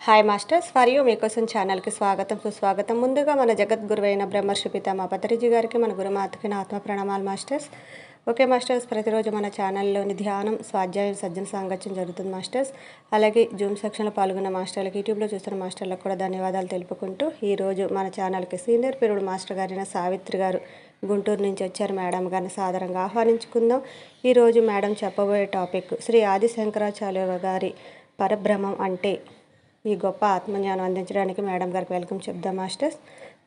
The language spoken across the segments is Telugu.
హాయ్ మాస్టర్స్, ఫర్ యూ మీకోసం ఛానల్కి స్వాగతం సుస్వాగతం. ముందుగా మన జగద్గురువైన బ్రహ్మర్షి పితామహ పత్రిజీ గారికి, మన గురుమాతకి నా ఆత్మ ప్రణామాలు మాస్టర్స్. ఓకే మాస్టర్స్, ప్రతిరోజు మన ఛానల్లోని ధ్యానం, స్వాధ్యాయం, సజ్జన సాంగత్యం జరుగుతుంది మాస్టర్స్. అలాగే జూమ్ సెక్షన్లో పాల్గొన్న మాస్టర్లకు, యూట్యూబ్లో చూస్తున్న మాస్టర్లకు కూడా ధన్యవాదాలు తెలుపుకుంటూ, ఈరోజు మన ఛానల్కి సీనియర్ పీరియడ్ మాస్టర్ గారైన సావిత్రి గారు గుంటూరు నుంచి వచ్చారు. మేడం గారిని సాదరంగా ఆహ్వానించుకుందాం. ఈరోజు మేడం చెప్పబోయే టాపిక్ శ్రీ ఆది శంకరాచార్య గారి పరబ్రహ్మం అంటే ఈ గొప్ప ఆత్మజ్ఞానం అందించడానికి మేడం గారికి వెల్కమ్ చెప్దాం మాస్టర్స్.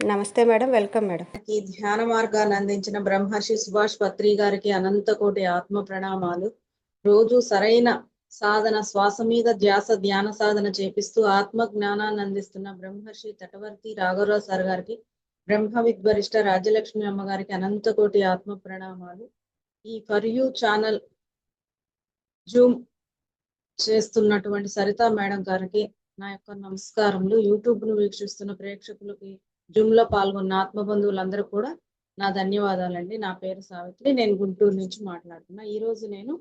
నమస్తే మేడం, వెల్కమ్ మేడం. ఈ ధ్యాన మార్గాన్ని అందించిన బ్రహ్మర్షి సుభాష్ పత్రి గారికి అనంత కోటి ఆత్మ ప్రణామాలు. రోజు సరైన సాధన, శ్వాస మీద ధ్యాస, ధ్యాన సాధన చేపిస్తూ ఆత్మ జ్ఞానాన్ని అందిస్తున్న బ్రహ్మర్షి తటవర్తి రాఘవరావు సార్ గారికి, బ్రహ్మ విద్వరిష్ట రాజ్యలక్ష్మి అమ్మ గారికి అనంత కోటి ఆత్మ ప్రణామాలు. ఈ ఫర్ యూ ఛానల్ జూమ్ చేస్తున్నటువంటి సరితా మేడం గారికి నా యొక్క నమస్కారములు. యూట్యూబ్ ను వీక్షిస్తున్న ప్రేక్షకులకి, జూమ్ లో పాల్గొన్న ఆత్మబంధువులందరూ కూడా నా ధన్యవాదాలండి. నా పేరు సావిత్రి, నేను గుంటూరు నుంచి మాట్లాడుతున్నా. ఈ రోజు నేను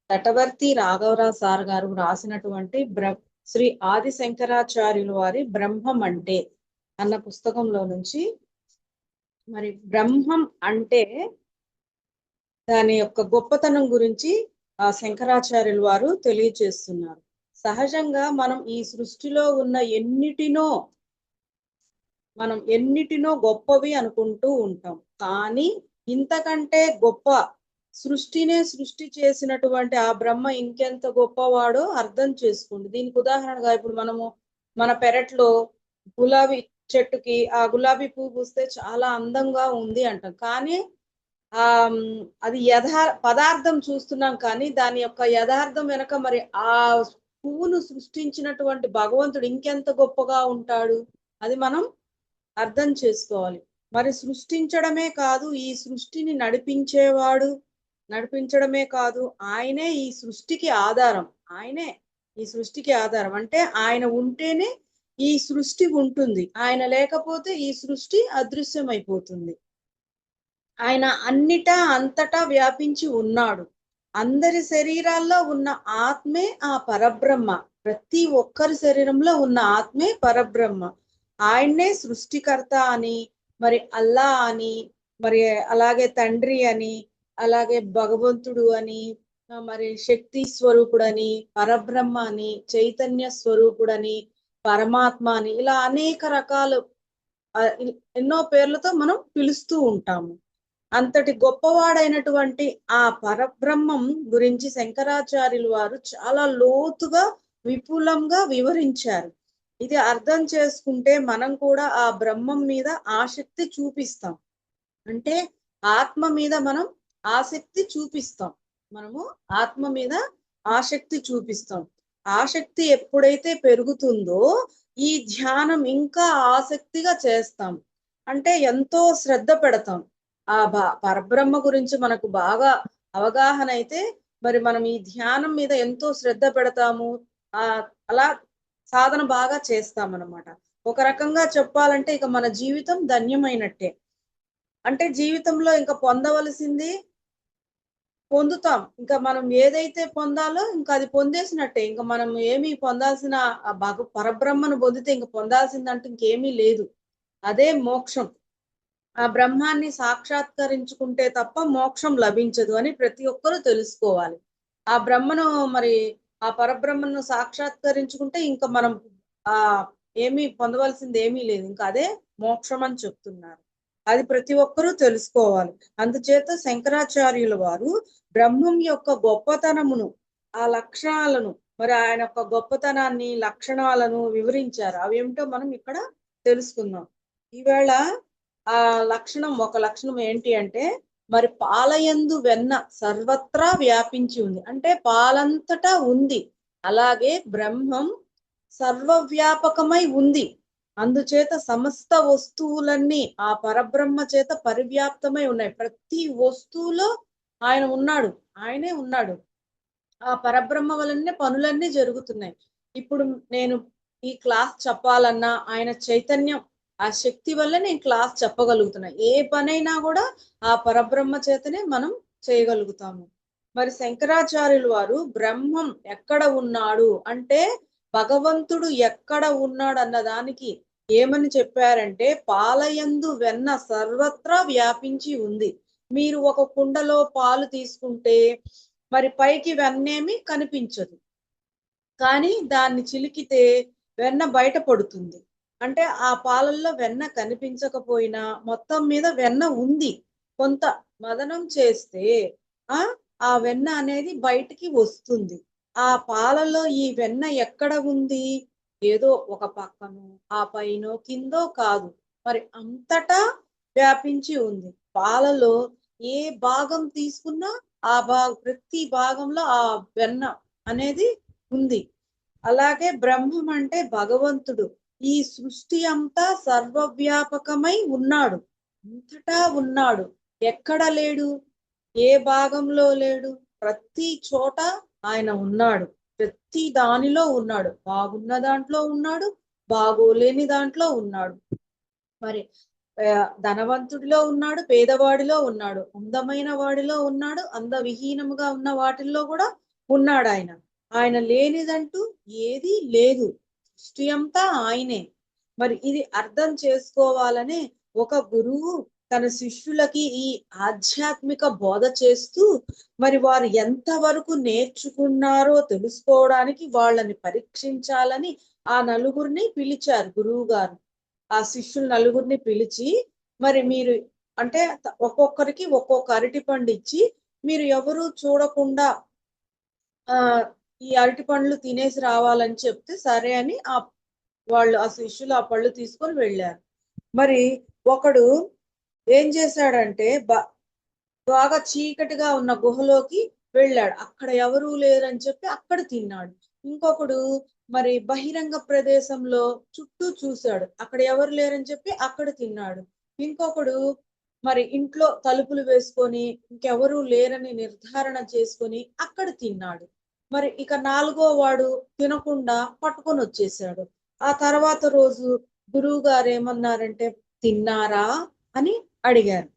తటవర్తి రాఘవరావు సార్ గారు రాసినటువంటి శ్రీ ఆది శంకరాచార్యుల వారి బ్రహ్మం అంటే అన్న పుస్తకంలో నుంచి మరి బ్రహ్మం అంటే దాని యొక్క గొప్పతనం గురించి ఆ శంకరాచార్యుల వారు తెలియచేస్తున్నారు. సహజంగా మనం ఈ సృష్టిలో ఉన్న ఎన్నిటినో గొప్పవి అనుకుంటూ ఉంటాం. కానీ ఇంతకంటే గొప్ప సృష్టి చేసినటువంటి ఆ బ్రహ్మ ఇంకెంత గొప్పవాడో అర్థం చేసుకోండి. దీనికి ఉదాహరణగా ఇప్పుడు మనము మన పెరట్లో గులాబీ చెట్టుకి ఆ గులాబీ పువ్వు పూస్తే చాలా అందంగా ఉంది అంటాం. కానీ అది పదార్థం చూస్తున్నాం, కానీ దాని యొక్క యథార్థం వెనక మరి ఆ పువ్వును సృష్టించినటువంటి భగవంతుడు ఇంకెంత గొప్పగా ఉంటాడు, అది మనం అర్థం చేసుకోవాలి. మరి సృష్టించడమే కాదు, ఈ సృష్టిని నడిపించడమే కాదు, ఆయనే ఈ సృష్టికి ఆధారం. అంటే ఆయన ఉంటేనే ఈ సృష్టి ఉంటుంది. ఆయన లేకపోతే ఈ సృష్టి అదృశ్యమైపోతుంది. ఆయన అంతటా వ్యాపించి ఉన్నాడు. అందరి శరీరాల్లో ఉన్న ఆత్మే ఆ పరబ్రహ్మ. ప్రతి ఒక్కరి శరీరంలో ఉన్న ఆత్మే పరబ్రహ్మ. ఆయన్నే సృష్టికర్త అని, మరి అల్లా అని, మరి అలాగే తండ్రి అని, అలాగే భగవంతుడు అని, మరి శక్తి స్వరూపుడని, పరబ్రహ్మ అని, చైతన్య స్వరూపుడని, పరమాత్మ అని, ఇలా అనేక రకాలు ఎన్నో పేర్లతో మనం పిలుస్తూ ఉంటాము. అంతటి గొప్పవాడైనటువంటి ఆ పరబ్రహ్మం గురించి శంకరాచార్యులు వారు చాలా లోతుగా, విపులంగా వివరించారు. ఇది అర్థం చేసుకుంటే మనం కూడా ఆ బ్రహ్మం మీద ఆసక్తి చూపిస్తాం. అంటే ఆత్మ మీద మనం ఆసక్తి చూపిస్తాం. ఆసక్తి ఎప్పుడైతే పెరుగుతుందో ఈ ధ్యానం ఇంకా ఆసక్తిగా చేస్తాం. అంటే ఎంతో శ్రద్ధ పెడతాం. ఆ పరబ్రహ్మ గురించి మనకు బాగా అవగాహన అయితే మరి మనం ఈ ధ్యానం మీద ఎంతో శ్రద్ధ పెడతాము. అలా సాధన బాగా చేస్తామన్నమాట. ఒక రకంగా చెప్పాలంటే ఇక మన జీవితం ధన్యమైనట్టే. అంటే జీవితంలో ఇంకా పొందవలసింది పొందుతాం. ఇంకా మనం ఏదైతే పొందాలో ఇంకా అది పొందేసినట్టే. ఇంకా మనం ఏమీ పొందాల్సిన పరబ్రహ్మను పొందితే ఇంక పొందాల్సిందంటే ఇంకేమీ లేదు. అదే మోక్షం. ఆ బ్రహ్మాన్ని సాక్షాత్కరించుకుంటే తప్ప మోక్షం లభించదు అని ప్రతి ఒక్కరూ తెలుసుకోవాలి. ఆ పరబ్రహ్మను సాక్షాత్కరించుకుంటే ఇంకా మనం ఏమీ పొందవలసింది ఏమీ లేదు. ఇంకా అదే మోక్షం అని చెప్తున్నారు. అది ప్రతి ఒక్కరూ తెలుసుకోవాలి. అందుచేత శంకరాచార్యుల వారు బ్రహ్మం యొక్క గొప్పతనమును, ఆ లక్షణాలను, మరి ఆయన యొక్క గొప్పతనాన్ని, లక్షణాలను వివరించారు. అవేమిటో మనం ఇక్కడ తెలుసుకుందాం. ఈవేళ ఒక లక్షణం ఏంటి అంటే, మరి పాలయందు వెన్న సర్వత్రా వ్యాపించి ఉంది. అంటే పాలంతటా ఉంది. అలాగే బ్రహ్మం సర్వవ్యాపకమై ఉంది. అందుచేత సమస్త వస్తువులన్నీ ఆ పరబ్రహ్మ చేత పరివ్యాప్తమై ఉన్నాయి. ప్రతి వస్తువులో ఆయనే ఉన్నాడు. ఆ పరబ్రహ్మ వలనే పనులన్నీ జరుగుతున్నాయి. ఇప్పుడు నేను ఈ క్లాస్ చెప్పాలన్నా ఆయన చైతన్యం, ఆ శక్తి వల్ల నేను క్లాస్ చెప్పగలుగుతున్నా. ఏ పనైనా కూడా ఆ పరబ్రహ్మ చేతనే మనం చేయగలుగుతాము. మరి శంకరాచార్యులు వారు బ్రహ్మం ఎక్కడ ఉన్నాడు అంటే భగవంతుడు ఎక్కడ ఉన్నాడు అన్న దానికి ఏమని చెప్పారంటే, పాలయందు వెన్న సర్వత్రా వ్యాపించి ఉంది. మీరు ఒక కుండలో పాలు తీసుకుంటే మరి పైకి వెన్నేమి కనిపించదు. కానీ దాన్ని చిలికితే వెన్న బయట పడుతుంది. అంటే ఆ పాలల్లో వెన్న కనిపించకపోయినా మొత్తం మీద వెన్న ఉంది. కొంత మదనం చేస్తే ఆ ఆ వెన్న అనేది బయటికి వస్తుంది. ఆ పాలలో ఈ వెన్న ఎక్కడ ఉంది? ఏదో ఒక పక్కనో, ఆ పైనో, కిందో కాదు. మరి అంతటా వ్యాపించి ఉంది. పాలలో ఏ భాగం తీసుకున్నా ప్రతి భాగంలో ఆ వెన్న అనేది ఉంది. అలాగే బ్రహ్మం అంటే భగవంతుడు. ఈ సృష్టి అంతా సర్వవ్యాపకమై ఉన్నాడు. అంతటా ఉన్నాడు. ఎక్కడ లేడు? ఏ భాగంలో లేడు? ప్రతి చోట ఆయన ఉన్నాడు. ప్రతి దానిలో ఉన్నాడు. బాగున్న దాంట్లో ఉన్నాడు, బాగోలేని దాంట్లో ఉన్నాడు. మరి ధనవంతుడిలో ఉన్నాడు, పేదవాడిలో ఉన్నాడు, అందమైన వాడిలో ఉన్నాడు, అందవిహీనముగా ఉన్న వాటిల్లో కూడా ఉన్నాడు ఆయన. ఆయన లేనిదంటూ ఏదీ లేదు. సృష్టి అంతా ఆయనే. మరి ఇది అర్థం చేసుకోవాలనే ఒక గురువు తన శిష్యులకి ఈ ఆధ్యాత్మిక బోధ చేస్తూ మరి వారు ఎంతవరకు నేర్చుకున్నారో తెలుసుకోవడానికి వాళ్ళని పరీక్షించాలని ఆ నలుగురిని పిలిచారు గురువు గారు. ఆ శిష్యులు నలుగురిని పిలిచి మరి మీరు అంటే ఒక్కొక్కరికి ఒక్కొక్క అరటి పండు ఇచ్చి మీరు ఎవరు చూడకుండా ఆ ఈ అరటి పండ్లు తినేసి రావాలని చెప్తే సరే అని ఆ శిష్యులు ఆ పళ్ళు తీసుకొని వెళ్ళారు. మరి ఒకడు ఏం చేశాడంటే బాగా చీకటిగా ఉన్న గుహలోకి వెళ్ళాడు. అక్కడ ఎవరూ లేరని చెప్పి అక్కడ తిన్నాడు. ఇంకొకడు మరి బహిరంగ ప్రదేశంలో చుట్టూ చూశాడు. అక్కడ ఎవరు లేరని చెప్పి అక్కడ తిన్నాడు. ఇంకొకడు మరి ఇంట్లో తలుపులు వేసుకొని ఇంకెవరూ లేరని నిర్ధారణ చేసుకొని అక్కడ తిన్నాడు. మరి ఇక నాలుగో వాడు తినకుండా పట్టుకొని వచ్చేసాడు. ఆ తర్వాత రోజు గురువు గారు ఏమన్నారంటే, తిన్నారా అని అడిగారు.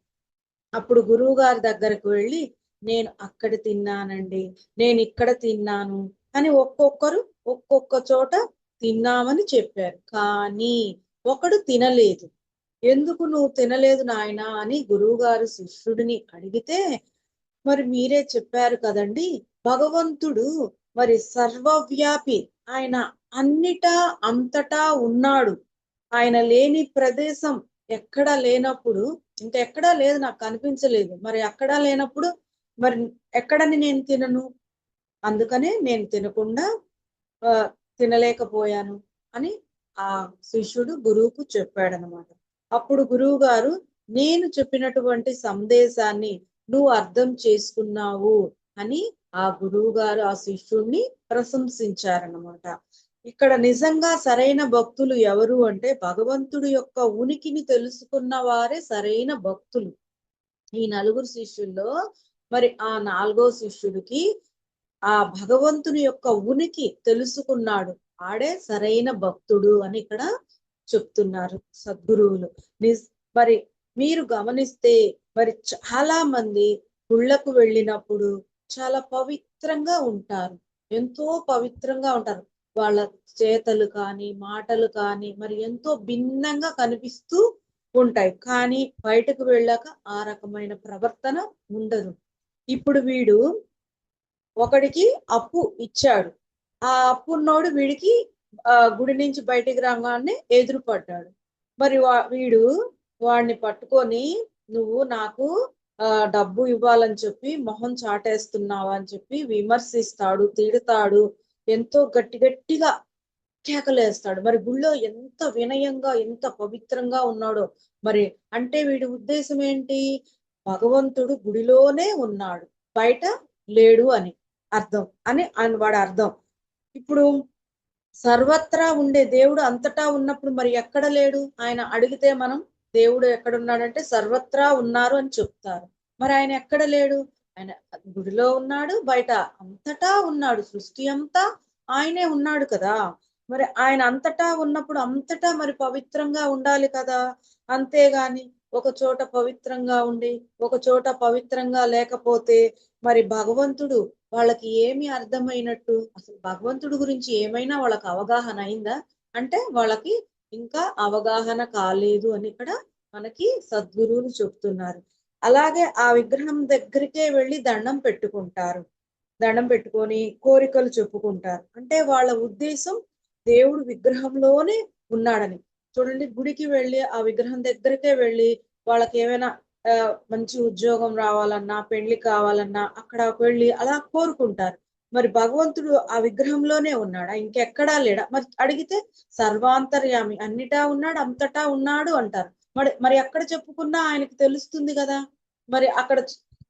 అప్పుడు గురువు గారి దగ్గరకు వెళ్ళి నేను అక్కడ తిన్నానండి, నేను ఇక్కడ తిన్నాను అని ఒక్కొక్కరు ఒక్కొక్క చోట తిన్నామని చెప్పారు. కానీ ఒకడు తినలేదు. ఎందుకు నువ్వు తినలేదు నాయనా అని గురువుగారు శిష్యుడిని అడిగితే, మరి మీరే చెప్పారు కదండి, భగవంతుడు మరి సర్వవ్యాపి. ఆయన అన్నిటా అంతటా ఉన్నాడు. ఆయన లేని ప్రదేశం ఎక్కడా లేనప్పుడు ఇంకెక్కడా లేదు, నాకు కనిపించలేదు. మరి ఎక్కడా లేనప్పుడు మరి ఎక్కడని నేను తినను? అందుకనే నేను తినకుండా తినలేకపోయాను అని ఆ శిష్యుడు గురువుకు చెప్పాడనమాట. అప్పుడు గురువు గారు నేను చెప్పినటువంటి సందేశాన్ని నువ్వు అర్థం చేసుకున్నావు అని ఆ గురువు గారు ఆ శిష్యుడిని ప్రశంసించారనమాట. ఇక్కడ నిజంగా సరైన భక్తులు ఎవరు అంటే భగవంతుడి యొక్క ఉనికిని తెలుసుకున్న వారే సరైన భక్తులు. ఈ నలుగురు శిష్యుల్లో మరి ఆ నాలుగో శిష్యుడికి ఆ భగవంతుని యొక్క ఉనికి తెలుసుకున్నాడు. ఆడే సరైన భక్తుడు అని ఇక్కడ చెప్తున్నారు సద్గురువులు. మరి మీరు గమనిస్తే మరి చాలా మంది గుళ్ళకు వెళ్ళినప్పుడు చాలా పవిత్రంగా ఉంటారు. ఎంతో పవిత్రంగా ఉంటారు. వాళ్ళ చేతలు కానీ మాటలు కానీ మరి ఎంతో భిన్నంగా కనిపిస్తూ ఉంటాయి. కానీ బయటకు వెళ్ళాక ఆ రకమైన ప్రవర్తన ఉండదు. ఇప్పుడు వీడు ఒకడికి అప్పు ఇచ్చాడు. ఆ అప్పున్నోడు వీడికి గుడి నుంచి బయటికి రాగానే ఎదురుపడ్డాడు. మరి వీడు వాడిని పట్టుకొని నువ్వు నాకు డబ్బు ఇవ్వాలని చెప్పి మొహం చాటేస్తున్నావా అని చెప్పి విమర్శిస్తాడు, తిడతాడు, ఎంతో గట్టి గట్టిగా కేకలేస్తాడు. మరి గుళ్ళో ఎంత వినయంగా ఎంత పవిత్రంగా ఉన్నాడో. మరి అంటే వీడి ఉద్దేశం ఏంటి? భగవంతుడు గుడిలోనే ఉన్నాడు, బయట లేడు అని అర్థం అని వాడి అర్థం. ఇప్పుడు సర్వత్రా ఉండే దేవుడు అంతటా ఉన్నప్పుడు మరి ఎక్కడ లేడు? ఆయన అడిగితే మనం దేవుడు ఎక్కడున్నాడంటే సర్వత్రా ఉన్నారు అని చెప్తారు. మరి ఆయన ఎక్కడ లేడు? ఆయన గుడిలో ఉన్నాడు, బయట అంతటా ఉన్నాడు. సృష్టి అంతా ఆయనే ఉన్నాడు కదా. మరి ఆయన అంతటా ఉన్నప్పుడు అంతటా మరి పవిత్రంగా ఉండాలి కదా. అంతేగాని ఒక చోట పవిత్రంగా ఉండి ఒక చోట పవిత్రంగా లేకపోతే మరి భగవంతుడు వాళ్ళకి ఏమి అర్థమైనట్టు? అసలు భగవంతుడి గురించి ఏమైనా వాళ్ళకి అవగాహన అయిందా? అంటే వాళ్ళకి ఇంకా అవగాహన కాలేదు అని ఇక్కడ మనకి సద్గురువులు చెప్తున్నారు. అలాగే ఆ విగ్రహం దగ్గరికే వెళ్లి దండం పెట్టుకుంటారు. దండం పెట్టుకొని కోరికలు చెప్పుకుంటారు. అంటే వాళ్ళ ఉద్దేశం దేవుడు విగ్రహంలోనే ఉన్నాడని. చూడండి, గుడికి వెళ్లి ఆ విగ్రహం దగ్గరికే వెళ్లి వాళ్ళకేమైనా మంచి ఉద్యోగం రావాలన్నా, పెళ్లి కావాలన్నా అక్కడ వెళ్లి అలా కోరుకుంటారు. మరి భగవంతుడు ఆ విగ్రహంలోనే ఉన్నాడా? ఇంకెక్కడా లేడా? మరి అడిగితే సర్వాంతర్యామి, అన్నిటా ఉన్నాడు, అంతటా ఉన్నాడు అంటారు. మరి మరి ఎక్కడ చెప్పుకున్నా ఆయనకి తెలుస్తుంది గదా! మరి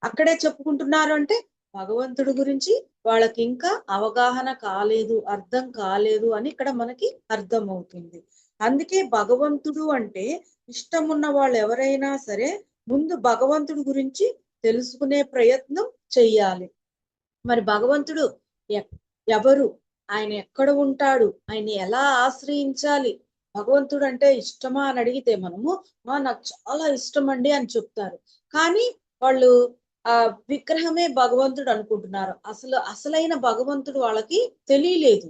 అక్కడే చెప్పుకుంటున్నారు అంటే భగవంతుడి గురించి వాళ్ళకింకా అవగాహన కాలేదు, అర్థం కాలేదు అని ఇక్కడ మనకి అర్థమవుతుంది. అందుకే భగవంతుడు అంటే ఇష్టమున్న వాళ్ళెవరైనా సరే ముందు భగవంతుడి గురించి తెలుసుకునే ప్రయత్నం చెయ్యాలి. మరి భగవంతుడు ఎక్ ఎవరు? ఆయన ఎక్కడ ఉంటాడు? ఆయన్ని ఎలా ఆశ్రయించాలి? భగవంతుడంటే ఇష్టమా అని అడిగితే మనము, నాకు చాలా ఇష్టమండి అని చెప్తారు. కానీ వాళ్ళు విగ్రహమే భగవంతుడు అనుకుంటున్నారు. అసలైన భగవంతుడు వాళ్ళకి తెలియలేదు.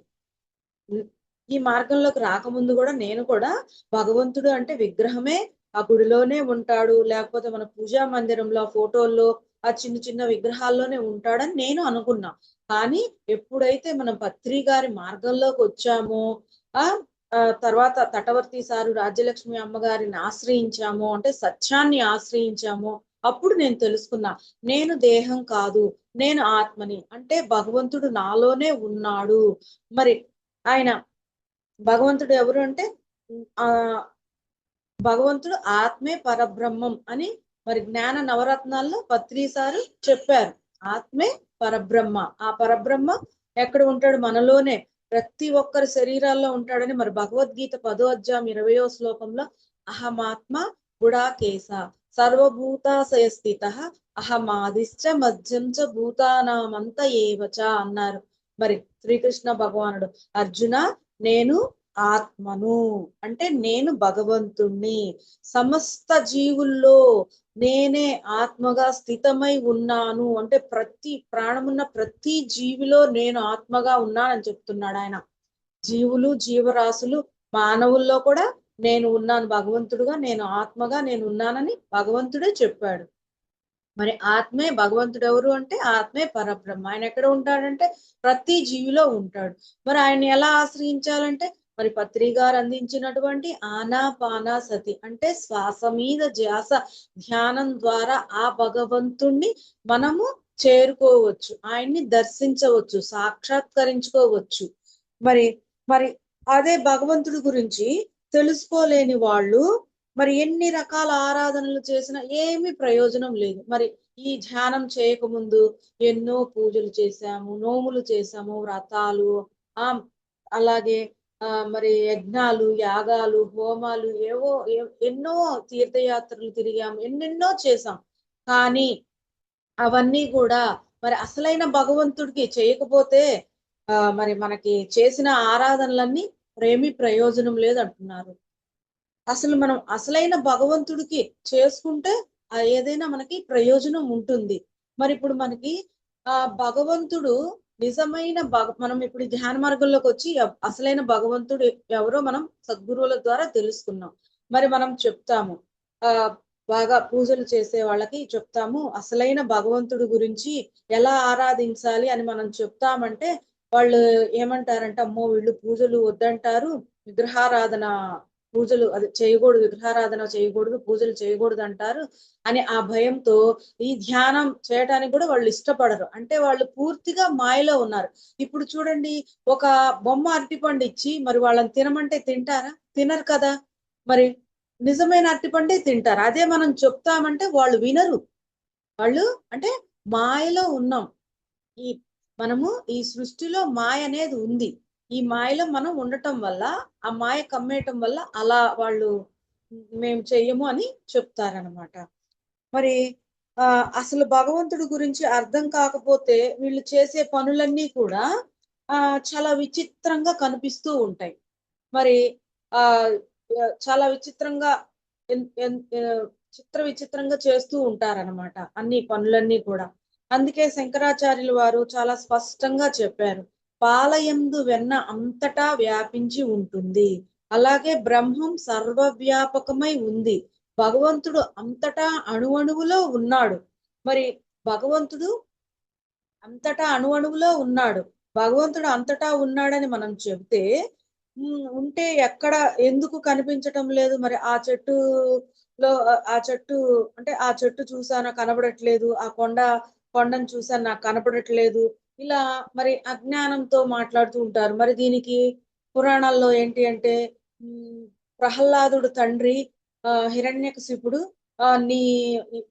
హ్మ్. ఈ మార్గంలోకి రాకముందు గూడా నేను కూడా భగవంతుడు అంటే విగ్రహమే, ఆ గుడిలోనే ఉంటాడు. లేకపోతే మన పూజా మందిరంలో, ఫోటోల్లో ఆ చిన్న చిన్న విగ్రహాల్లోనే ఉంటాడని నేను అనుకున్నా. కానీ ఎప్పుడైతే మనం పత్రి గారి మార్గంలోకొచ్చామో, ఆహ్, తర్వాత తటవర్తి సారు రాజ్యలక్ష్మి అమ్మగారిని ఆశ్రయించామో, అంటే సత్యాన్ని ఆశ్రయించామో, అప్పుడు నేను తెలుసుకున్నా. నేను దేహం కాదు, నేను ఆత్మని. అంటే భగవంతుడు నాలోనే ఉన్నాడు. మరి ఆయన భగవంతుడు ఎవరు అంటే భగవంతుడు ఆత్మే పరబ్రహ్మం అని మరి జ్ఞాన నవరత్నాల్లో పత్రి సారు చెప్పారు. ఆత్మే పరబ్రహ్మ. ఆ పరబ్రహ్మ ఎక్కడ ఉంటాడు? మనలోనే. ప్రతి ఒక్కరి శరీరాల్లో ఉంటాడని మరి భగవద్గీత 10వ అధ్యాయం 20వ శ్లోకంలో అహమాత్మ గుడాకేశ సర్వభూతాశయ స్థితః అహమాదిశ్చ మధ్యం చ భూతానామంత ఏవచ అన్నారు. మరి శ్రీకృష్ణ భగవానుడు, అర్జున, నేను ఆత్మను, అంటే నేను భగవంతుణ్ణి. సమస్త జీవుల్లో నేనే ఆత్మగా స్థితమై ఉన్నాను. అంటే ప్రతి ప్రాణమున్న ప్రతి జీవిలో నేను ఆత్మగా ఉన్నానని చెప్తున్నాడాయన. జీవులు, జీవరాశులు, మానవుల్లో కూడా నేను ఉన్నాను భగవంతుడుగా, నేను ఆత్మగా నేను ఉన్నానని భగవంతుడే చెప్పాడు. మరి ఆత్మే భగవంతుడెవరు అంటే ఆత్మే పరబ్రహ్మ. ఆయనెక్కడ ఉంటాడంటే ప్రతి జీవిలో ఉంటాడు. మరి ఆయన్ని ఎలా ఆశ్రయించాలంటే మరి పత్రి గారు అందించినటువంటి ఆనాపానసతి, అంటే శ్వాస మీద ధ్యాస, ధ్యానం ద్వారా ఆ భగవంతుణ్ణి మనము చేరుకోవచ్చు. ఆయన్ని దర్శించవచ్చు, సాక్షాత్కరించుకోవచ్చు. మరి మరి అదే భగవంతుడి గురించి తెలుసుకోలేని వాళ్ళు మరి ఎన్ని రకాల ఆరాధనలు చేసినా ఏమీ ప్రయోజనం లేదు. మరి ఈ ధ్యానం చేయకముందు ఎన్నో పూజలు చేశాము, నోములు చేశాము, వ్రతాలు, ఆహ్, అలాగే మరి యజ్ఞాలు, యాగాలు, హోమాలు ఏవో ఎన్నో తీర్థయాత్రలు తిరిగాము. ఎన్నెన్నో చేశాం. కానీ అవన్నీ కూడా మరి అసలైన భగవంతుడికి చేయకపోతే మరి మనకి చేసిన ఆరాధనలన్నీ ఏమీ ప్రయోజనం లేదంటున్నారు. అసలు మనం అసలైన భగవంతుడికి చేసుకుంటే ఏదైనా మనకి ప్రయోజనం ఉంటుంది. మరిప్పుడు మనకి భగవంతుడు నిజమైన మనం ఇప్పుడు ఈ ధ్యాన మార్గంలోకొచ్చి అసలైన భగవంతుడు ఎవరో మనం సద్గురువుల ద్వారా తెలుసుకున్నాం. మరి మనం చెప్తాము. ఆహ్, బాగా పూజలు చేసే వాళ్ళకి చెప్తాము. అసలైన భగవంతుడి గురించి ఎలా ఆరాధించాలి అని మనం చెప్తామంటే, వాళ్ళు ఏమంటారంటే, అమ్మో! వీళ్ళు పూజలు వద్దంటారు. విగ్రహారాధన పూజలు అది చేయకూడదు. విగ్రహారాధన చేయకూడదు. పూజలు చేయకూడదంటారు అని ఆ భయంతో ఈ ధ్యానం చేయటానికి కూడా వాళ్ళు ఇష్టపడరు. అంటే వాళ్ళు పూర్తిగా మాయలో ఉన్నారు. ఇప్పుడు చూడండి, ఒక బొమ్మ అరటిపండు ఇచ్చి మరి వాళ్ళని తినమంటే తింటారా? తినరు కదా! మరి నిజమైన అరటిపండే తింటారు. అదే మనం చెప్తామంటే వాళ్ళు వినరు. వాళ్ళు అంటే మాయలో ఉన్నాం. ఈ మనము ఈ సృష్టిలో మాయ అనేది ఉంది. ఈ మాయలో మనం ఉండటం వల్ల, ఆ మాయ కమ్మేయటం వల్ల అలా వాళ్ళు మేము చెయ్యము అని చెప్తారనమాట. మరి అసలు భగవంతుడి గురించి అర్థం కాకపోతే వీళ్ళు చేసే పనులన్నీ కూడా చాలా విచిత్రంగా కనిపిస్తూ ఉంటాయి. మరి ఆహ్, చాలా విచిత్రంగా ఎన్ ఎన్ చిత్ర విచిత్రంగా చేస్తూ ఉంటారనమాట అన్ని పనులన్నీ కూడా. అందుకే శంకరాచార్యులు వారు చాలా స్పష్టంగా చెప్పారు, పాలయందు వెన్న అంతటా వ్యాపించి ఉంటుంది. అలాగే బ్రహ్మం సర్వవ్యాపకమై ఉంది. భగవంతుడు అంతటా అణువణువులో ఉన్నాడు. మరి భగవంతుడు అంతటా అణువణువులో ఉన్నాడు. భగవంతుడు అంతటా ఉన్నాడని మనం చెబితే ఉంటే ఎక్కడ ఎందుకు కనిపించటం లేదు? మరి ఆ చెట్టులో ఆ చెట్టు అంటే ఆ చెట్టు చూసాను కనబడట్లేదు. ఆ కొండను చూసాను నాకు కనపడట్లేదు. ఇలా మరి అజ్ఞానంతో మాట్లాడుతూ ఉంటారు. మరి దీనికి పురాణాల్లో ఏంటి అంటే హ్మ్, ప్రహ్లాదుడు తండ్రి హిరణ్యకశిపుడు నీ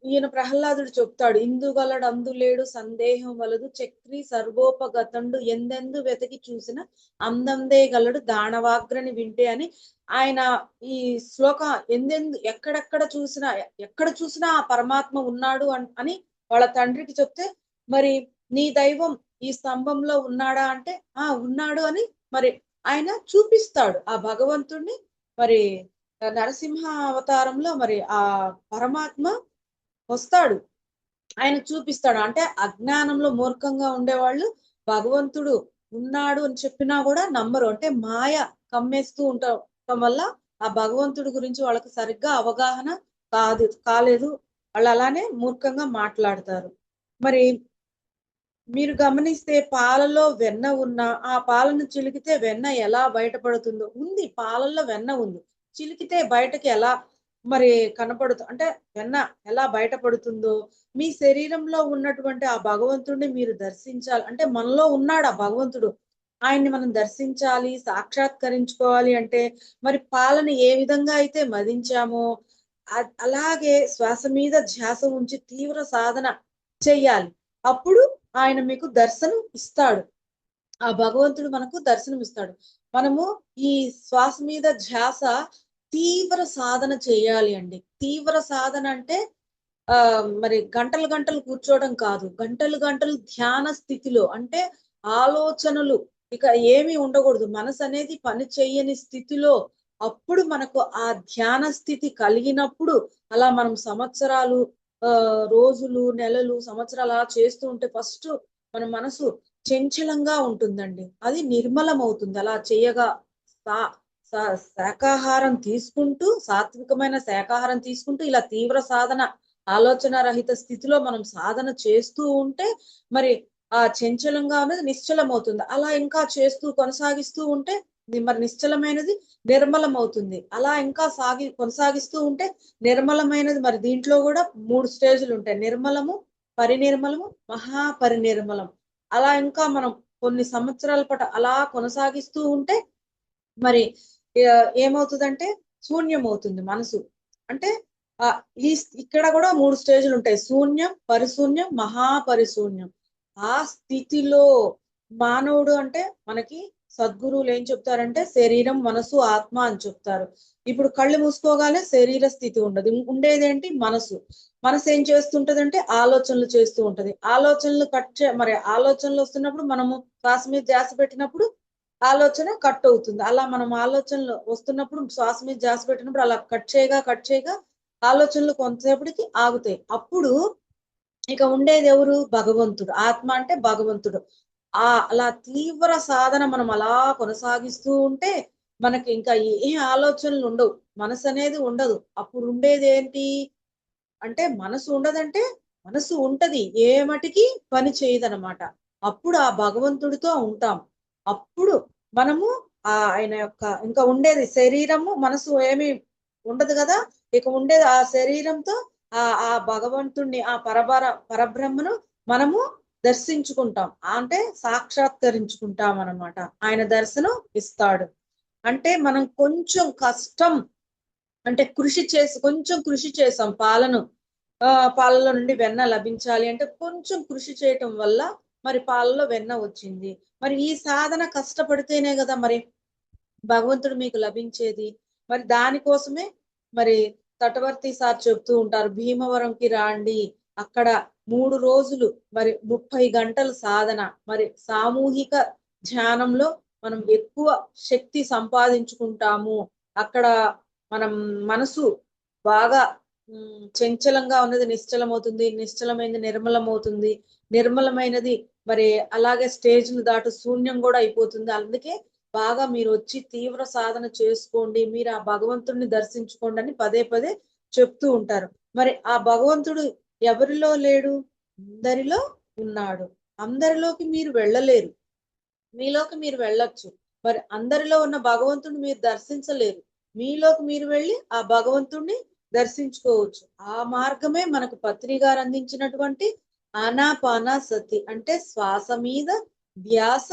ఈయన ప్రహ్లాదుడు చెప్తాడు. ఇందుగలడు అందులేడు సందేహం వలదు చక్రి సర్వోపగతండు ఎందెందు వెతికి చూసిన అందందే గలడు దానవాగ్రని వింటే అని ఆయన ఈ శ్లోక ఎక్కడెక్కడ చూసినా ఎక్కడ చూసినా ఆ పరమాత్మ ఉన్నాడు అని వాళ్ళ తండ్రికి చెప్తే, మరి నీ దైవం ఈ స్తంభంలో ఉన్నాడా అంటే ఆ ఉన్నాడు అని మరి ఆయన చూపిస్తాడు ఆ భగవంతుణ్ణి. మరి నరసింహ అవతారంలో మరి ఆ పరమాత్మ వస్తాడు. ఆయన చూపిస్తాడు. అంటే అజ్ఞానంలో మూర్ఖంగా ఉండేవాళ్ళు భగవంతుడు ఉన్నాడు అని చెప్పినా కూడా నమ్మరు. అంటే మాయ కమ్మేస్తూ ఉండటం వల్ల ఆ భగవంతుడి గురించి వాళ్ళకి సరిగ్గా అవగాహన కాలేదు. వాళ్ళు అలానే మూర్ఖంగా మాట్లాడతారు. మరి మీరు గమనిస్తే పాలలో వెన్న ఉన్నా, ఆ పాలను చిలికితే వెన్న ఎలా బయటపడుతుందో ఉంది. పాలల్లో వెన్న ఉంది. చిలికితే బయటకి ఎలా మరి అంటే వెన్న ఎలా బయటపడుతుందో, మీ శరీరంలో ఉన్నటువంటి ఆ భగవంతుడిని మీరు దర్శించాలి. అంటే మనలో ఉన్నాడు ఆ భగవంతుడు. ఆయన్ని మనం దర్శించాలి, సాక్షాత్కరించుకోవాలి అంటే మరి పాలను ఏ విధంగా అయితే మదించామో అలాగే శ్వాస మీద ధ్యాస ఉంచి తీవ్ర సాధన చెయ్యాలి. అప్పుడు ఆయన మీకు దర్శనం ఇస్తాడు. ఆ భగవంతుడు మనకు దర్శనం ఇస్తాడు. మనము ఈ శ్వాస మీద ధ్యాస తీవ్ర సాధన చేయాలి అండి. తీవ్ర సాధన అంటే మరి గంటలు గంటలు కూర్చోవడం కాదు. గంటలు గంటలు ధ్యాన స్థితిలో అంటే ఆలోచనలు ఇక ఏమీ ఉండకూడదు. మనసు అనేది పని చెయ్యని స్థితిలో అప్పుడు మనకు ఆ ధ్యాన స్థితి కలిగినప్పుడు అలా మనం సంవత్సరాలు రోజులు, నెలలు, సంవత్సరాలు అలా చేస్తూ ఉంటే ఫస్ట్ మన మనసు చంచలంగా ఉంటుందండి. అది నిర్మలమవుతుంది. అలా చేయగా సా సా శాకాహారం తీసుకుంటూ సాత్వికమైన శాకాహారం తీసుకుంటూ ఇలా తీవ్ర సాధన ఆలోచన రహిత స్థితిలో మనం సాధన చేస్తూ ఉంటే మరి ఆ చంచలంగా ఉన్నది నిశ్చలమవుతుంది. అలా ఇంకా చేస్తూ కొనసాగిస్తూ ఉంటే మరి నిశ్చలమైనది నిర్మలమవుతుంది. అలా ఇంకా కొనసాగిస్తూ ఉంటే నిర్మలమైనది మరి దీంట్లో కూడా 3 స్టేజ్‌లు ఉంటాయి. నిర్మలము, పరినిర్మలము, మహాపరినిర్మలం. అలా ఇంకా మనం కొన్ని సంవత్సరాల పాటు అలా కొనసాగిస్తూ ఉంటే మరి ఏమవుతదంటే శూన్యమవుతుంది మనసు. అంటే ఆహ్, ఈ ఇక్కడ గూడా 3 స్టేజ్‌లుంటాయి. శూన్యం, పరిశూన్యం, మహాపరిశూన్యం. ఆ స్థితిలో మానవుడు అంటే మనకి సద్గురువులు ఏం చెప్తారంటే శరీరం, మనసు, ఆత్మ అని చెప్తారు. ఇప్పుడు కళ్ళు మూసుకోగానే శరీర స్థితి ఉండదు. ఉండేదేంటి మనసు. మనసు ఏం చేస్తుంటదంటే ఆలోచనలు చేస్తూ ఉంటది. ఆలోచనలు మరి ఆలోచనలు వస్తున్నప్పుడు మనము శ్వాస మీద ధ్యాస పెట్టినప్పుడు ఆలోచన కట్ అవుతుంది. అలా మనం ఆలోచనలు వస్తున్నప్పుడు శ్వాస మీద ధ్యాస పెట్టినప్పుడు అలా కట్ చేయగా ఆలోచనలు కొంతసేపటికి ఆగుతాయి. అప్పుడు ఇక ఉండేదెవరు? భగవంతుడు. ఆత్మ అంటే భగవంతుడు. అలా తీవ్ర సాధన మనం అలా కొనసాగిస్తూ ఉంటే మనకి ఇంకా ఏ ఆలోచనలుండవు. మనసనేది ఉండదు. అప్పుడు ఉండేదేంటి? అంటే మనసు ఉండదంటే మనసు ఉంటది. ఏ మటికి పని చేయదనమాట. అప్పుడు ఆ భగవంతుడితో ఉంటాం. అప్పుడు మనము ఆయన యొక్క ఇంకా ఉండేది శరీరము, మనసు ఏమి ఉండదు గదా! ఇక ఉండేది ఆ శరీరంతో ఆ భగవంతుడిని ఆ పరబ్రహ్మను మనము దర్శించుకుంటాం. అంటే సాక్షాత్కరించుకుంటామనమాట. ఆయన దర్శనం ఇస్తాడు. అంటే మనం కొంచెం కష్టం అంటే కొంచెం కృషి చేసాం పాలలో నుండి వెన్న లభించాలి అంటే కొంచెం కృషి చేయటం వల్ల మరి పాలలో వెన్న వచ్చింది. మరి ఈ సాధన కష్టపడితేనే గదా మరి భగవంతుడు మీకు లభించేది. మరి దానికోసమే మరి తటవర్తి సార్ చెప్తూ ఉంటారు. భీమవరంకి రాండి. అక్కడ 3 రోజులు మరి 30 గంటలు సాధన. మరి సామూహిక ధ్యానంలో మనం ఎక్కువ శక్తి సంపాదించుకుంటాము. అక్కడ మనం మనసు బాగా చంచలంగా ఉన్నది నిశ్చలమవుతుంది, నిశ్చలమైనది నిర్మలమవుతుంది, నిర్మలమైనది మరి అలాగే స్టేజ్‌ని దాటి శూన్యం గూడా అయిపోతుంది. అందుకే బాగా మీరొచ్చి తీవ్ర సాధన చేసుకోండి. మీరు ఆ భగవంతుడిని దర్శించుకోండి అని పదే పదే చెప్తూ ఉంటారు. మరి ఆ భగవంతుడు ఎవరిలో లేడు? అందరిలో ఉన్నాడు. అందరిలోకి మీరు వెళ్ళలేరు. మీలోకి మీరు వెళ్ళొచ్చు. మరి అందరిలో ఉన్న భగవంతుడిని మీరు దర్శించలేరు. మీలోకి మీరు వెళ్లి ఆ భగవంతుడిని దర్శించుకోవచ్చు. ఆ మార్గమే మనకు పత్రి గారు అందించినటువంటి ఆనాపానసతి అంటే శ్వాస మీద ధ్యాస,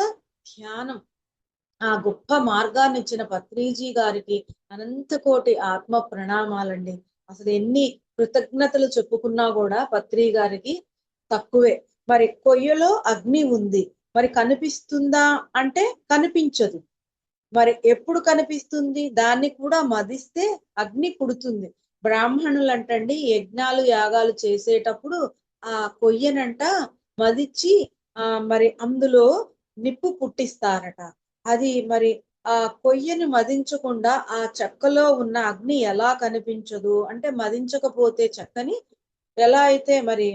ధ్యానం. ఆ గొప్ప మార్గాన్ని ఇచ్చిన పత్రిజీ గారికి అనంత కోటి ఆత్మ ప్రణామాలండి. అసలు ఎన్ని కృతజ్ఞతలు చెప్పుకున్నా కూడా పత్రి గారికి తక్కువే. మరి కొయ్యలో అగ్ని ఉంది. మరి కనిపిస్తుందా అంటే కనిపించదు. మరి ఎప్పుడు కనిపిస్తుంది? దాన్ని కూడా మదిస్తే అగ్ని పుడుతుంది. బ్రాహ్మణులంటండి యజ్ఞాలు, యాగాలు చేసేటప్పుడు ఆ కొయ్యనంట మదిచ్చి మరి అందులో నిప్పు పుట్టిస్తారట. అది మరి ఆ కొయ్యని మదించకుండా ఆ చెక్కలో ఉన్న అగ్ని ఎలా కనిపించదు? అంటే మదించకపోతే చెక్కని ఎలా అయితే మరి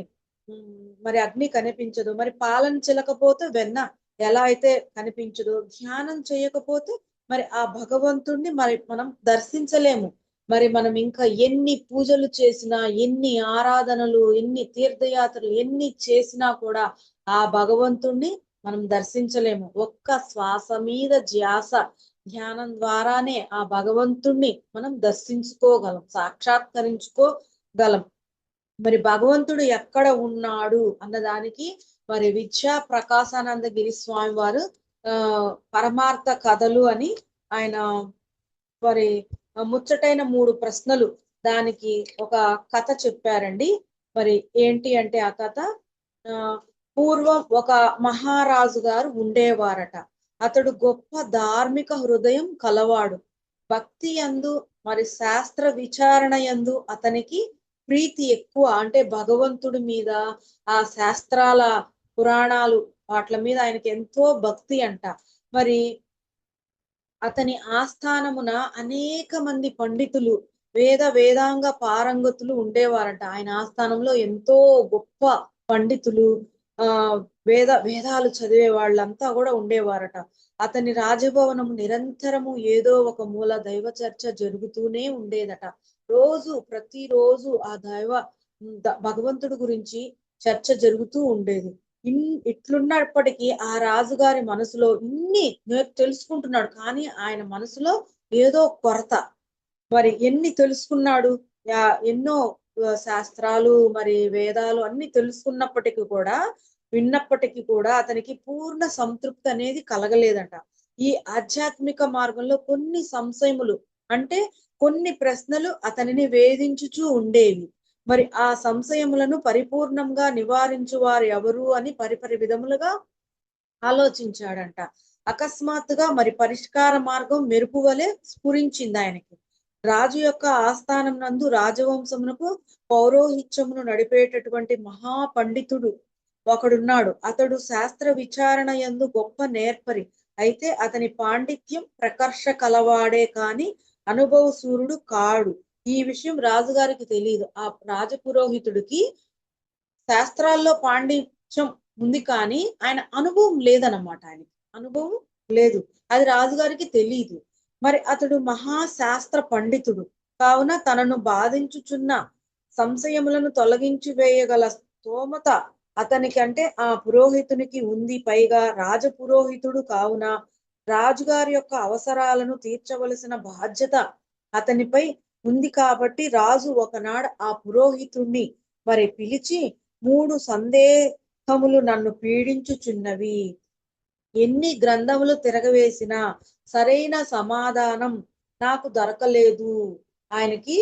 మరి అగ్ని కనిపించదు. మరి పాలను చిలకపోతే వెన్న ఎలా అయితే కనిపించదో, ధ్యానం చేయకపోతే మరి ఆ భగవంతుణ్ణి మరి మనం దర్శించలేము. మరి మనం ఇంకా ఎన్ని పూజలు చేసినా, ఎన్ని ఆరాధనలు, ఎన్ని తీర్థయాత్రలు ఎన్ని చేసినా కూడా ఆ భగవంతుణ్ణి మనం దర్శించలేము. ఒక్క శ్వాస మీద ధ్యాస, ధ్యానం ద్వారానే ఆ భగవంతుణ్ణి మనం దర్శించుకోగలం, సాక్షాత్కరించుకోగలం. మరి భగవంతుడు ఎక్కడ ఉన్నాడు అన్నదానికి మరి విద్యా ప్రకాశానంద గిరి స్వామి వారు పరమార్థ కథలు అని ఆయన మరి ముచ్చటైన 3 ప్రశ్నలు దానికి ఒక కథ చెప్పారండి. మరి ఏంటి అంటే ఆ కథ ఆ పూర్వం ఒక మహారాజు గారు ఉండేవారట. అతడు గొప్ప ధార్మిక హృదయం కలవాడు. భక్తి యందు మరి శాస్త్ర విచారణ యందు అతనికి ప్రీతి ఎక్కువ. అంటే భగవంతుడి మీద, ఆ శాస్త్రాల పురాణాలు వాట్ల మీద ఆయనకి ఎంతో భక్తి అంట. మరి అతని ఆస్థానమున అనేక మంది పండితులు, వేదాంగ పారంగతులు ఉండేవారట. ఆయన ఆస్థానంలో ఎంతో గొప్ప పండితులు, వేదాలు చదివే వాళ్ళంతా కూడా ఉండేవారట. అతని రాజభవనం నిరంతరము ఏదో ఒక మూల దైవ చర్చ జరుగుతూనే ఉండేదట. ప్రతిరోజు ఆ భగవంతుడి గురించి చర్చ జరుగుతూ ఉండేది. ఇట్లున్నప్పటికీ ఆ రాజుగారి మనసులో ఇన్ని తెలుసుకుంటున్నాడు. కానీ ఆయన మనసులో ఏదో కొరత. మరి ఎన్ని తెలుసుకున్నాడు? ఎన్నో శాస్త్రాలు మరి వేదాలు అన్ని తెలుసుకున్నప్పటికీ కూడా, విన్నప్పటికీ కూడా అతనికి పూర్ణ సంతృప్తి అనేది కలగలేదట. ఈ ఆధ్యాత్మిక మార్గంలో కొన్ని సంశయములు అంటే కొన్ని ప్రశ్నలు అతనిని వేధించుచూ ఉండేవి. మరి ఆ సంశయములను పరిపూర్ణంగా నివారించువారు ఎవరు అని పరిపరి విధములుగా ఆలోచించాడంట. అకస్మాత్తుగా మరి పరిష్కార మార్గం మెరుపు వలె స్ఫురించింది ఆయనకి. రాజు యొక్క ఆస్థానం నందు రాజవంశమునకు పౌరోహిత్యమును నడిపేటటువంటి మహా పండితుడు ఒకడున్నాడు. అతడు శాస్త్ర విచారణ యందు గొప్ప నేర్పరి. అయితే అతని పాండిత్యం ప్రకర్ష కలవాడే కాని అనుభవ సూర్యుడు కాడు. ఈ విషయం రాజుగారికి తెలియదు. ఆ రాజపురోహితుడికి శాస్త్రాల్లో పాండిత్యం ఉంది కానీ ఆయన అనుభవం లేదన్నమాట. ఆయనకి అనుభవం లేదు. అది రాజుగారికి తెలీదు. మరి అతడు మహాశాస్త్ర పండితుడు కావున తనను బాధించుచున్న సంశయములను తొలగించి వేయగల స్తోమత అతనికి అంటే ఆ పురోహితునికి ఉంది. పైగా రాజపురోహితుడు కావున రాజుగారి యొక్క అవసరాలను తీర్చవలసిన బాధ్యత అతనిపై ఉంది. కాబట్టి రాజు ఒకనాడు ఆ పురోహితుణ్ణి మరి పిలిచి 3 సందేహములు నన్ను పీడించుచున్నవి. ఎన్ని గ్రంథములు తిరగవేసినా సరైన సమాధానం నాకు దొరకలేదు. ఆయనకి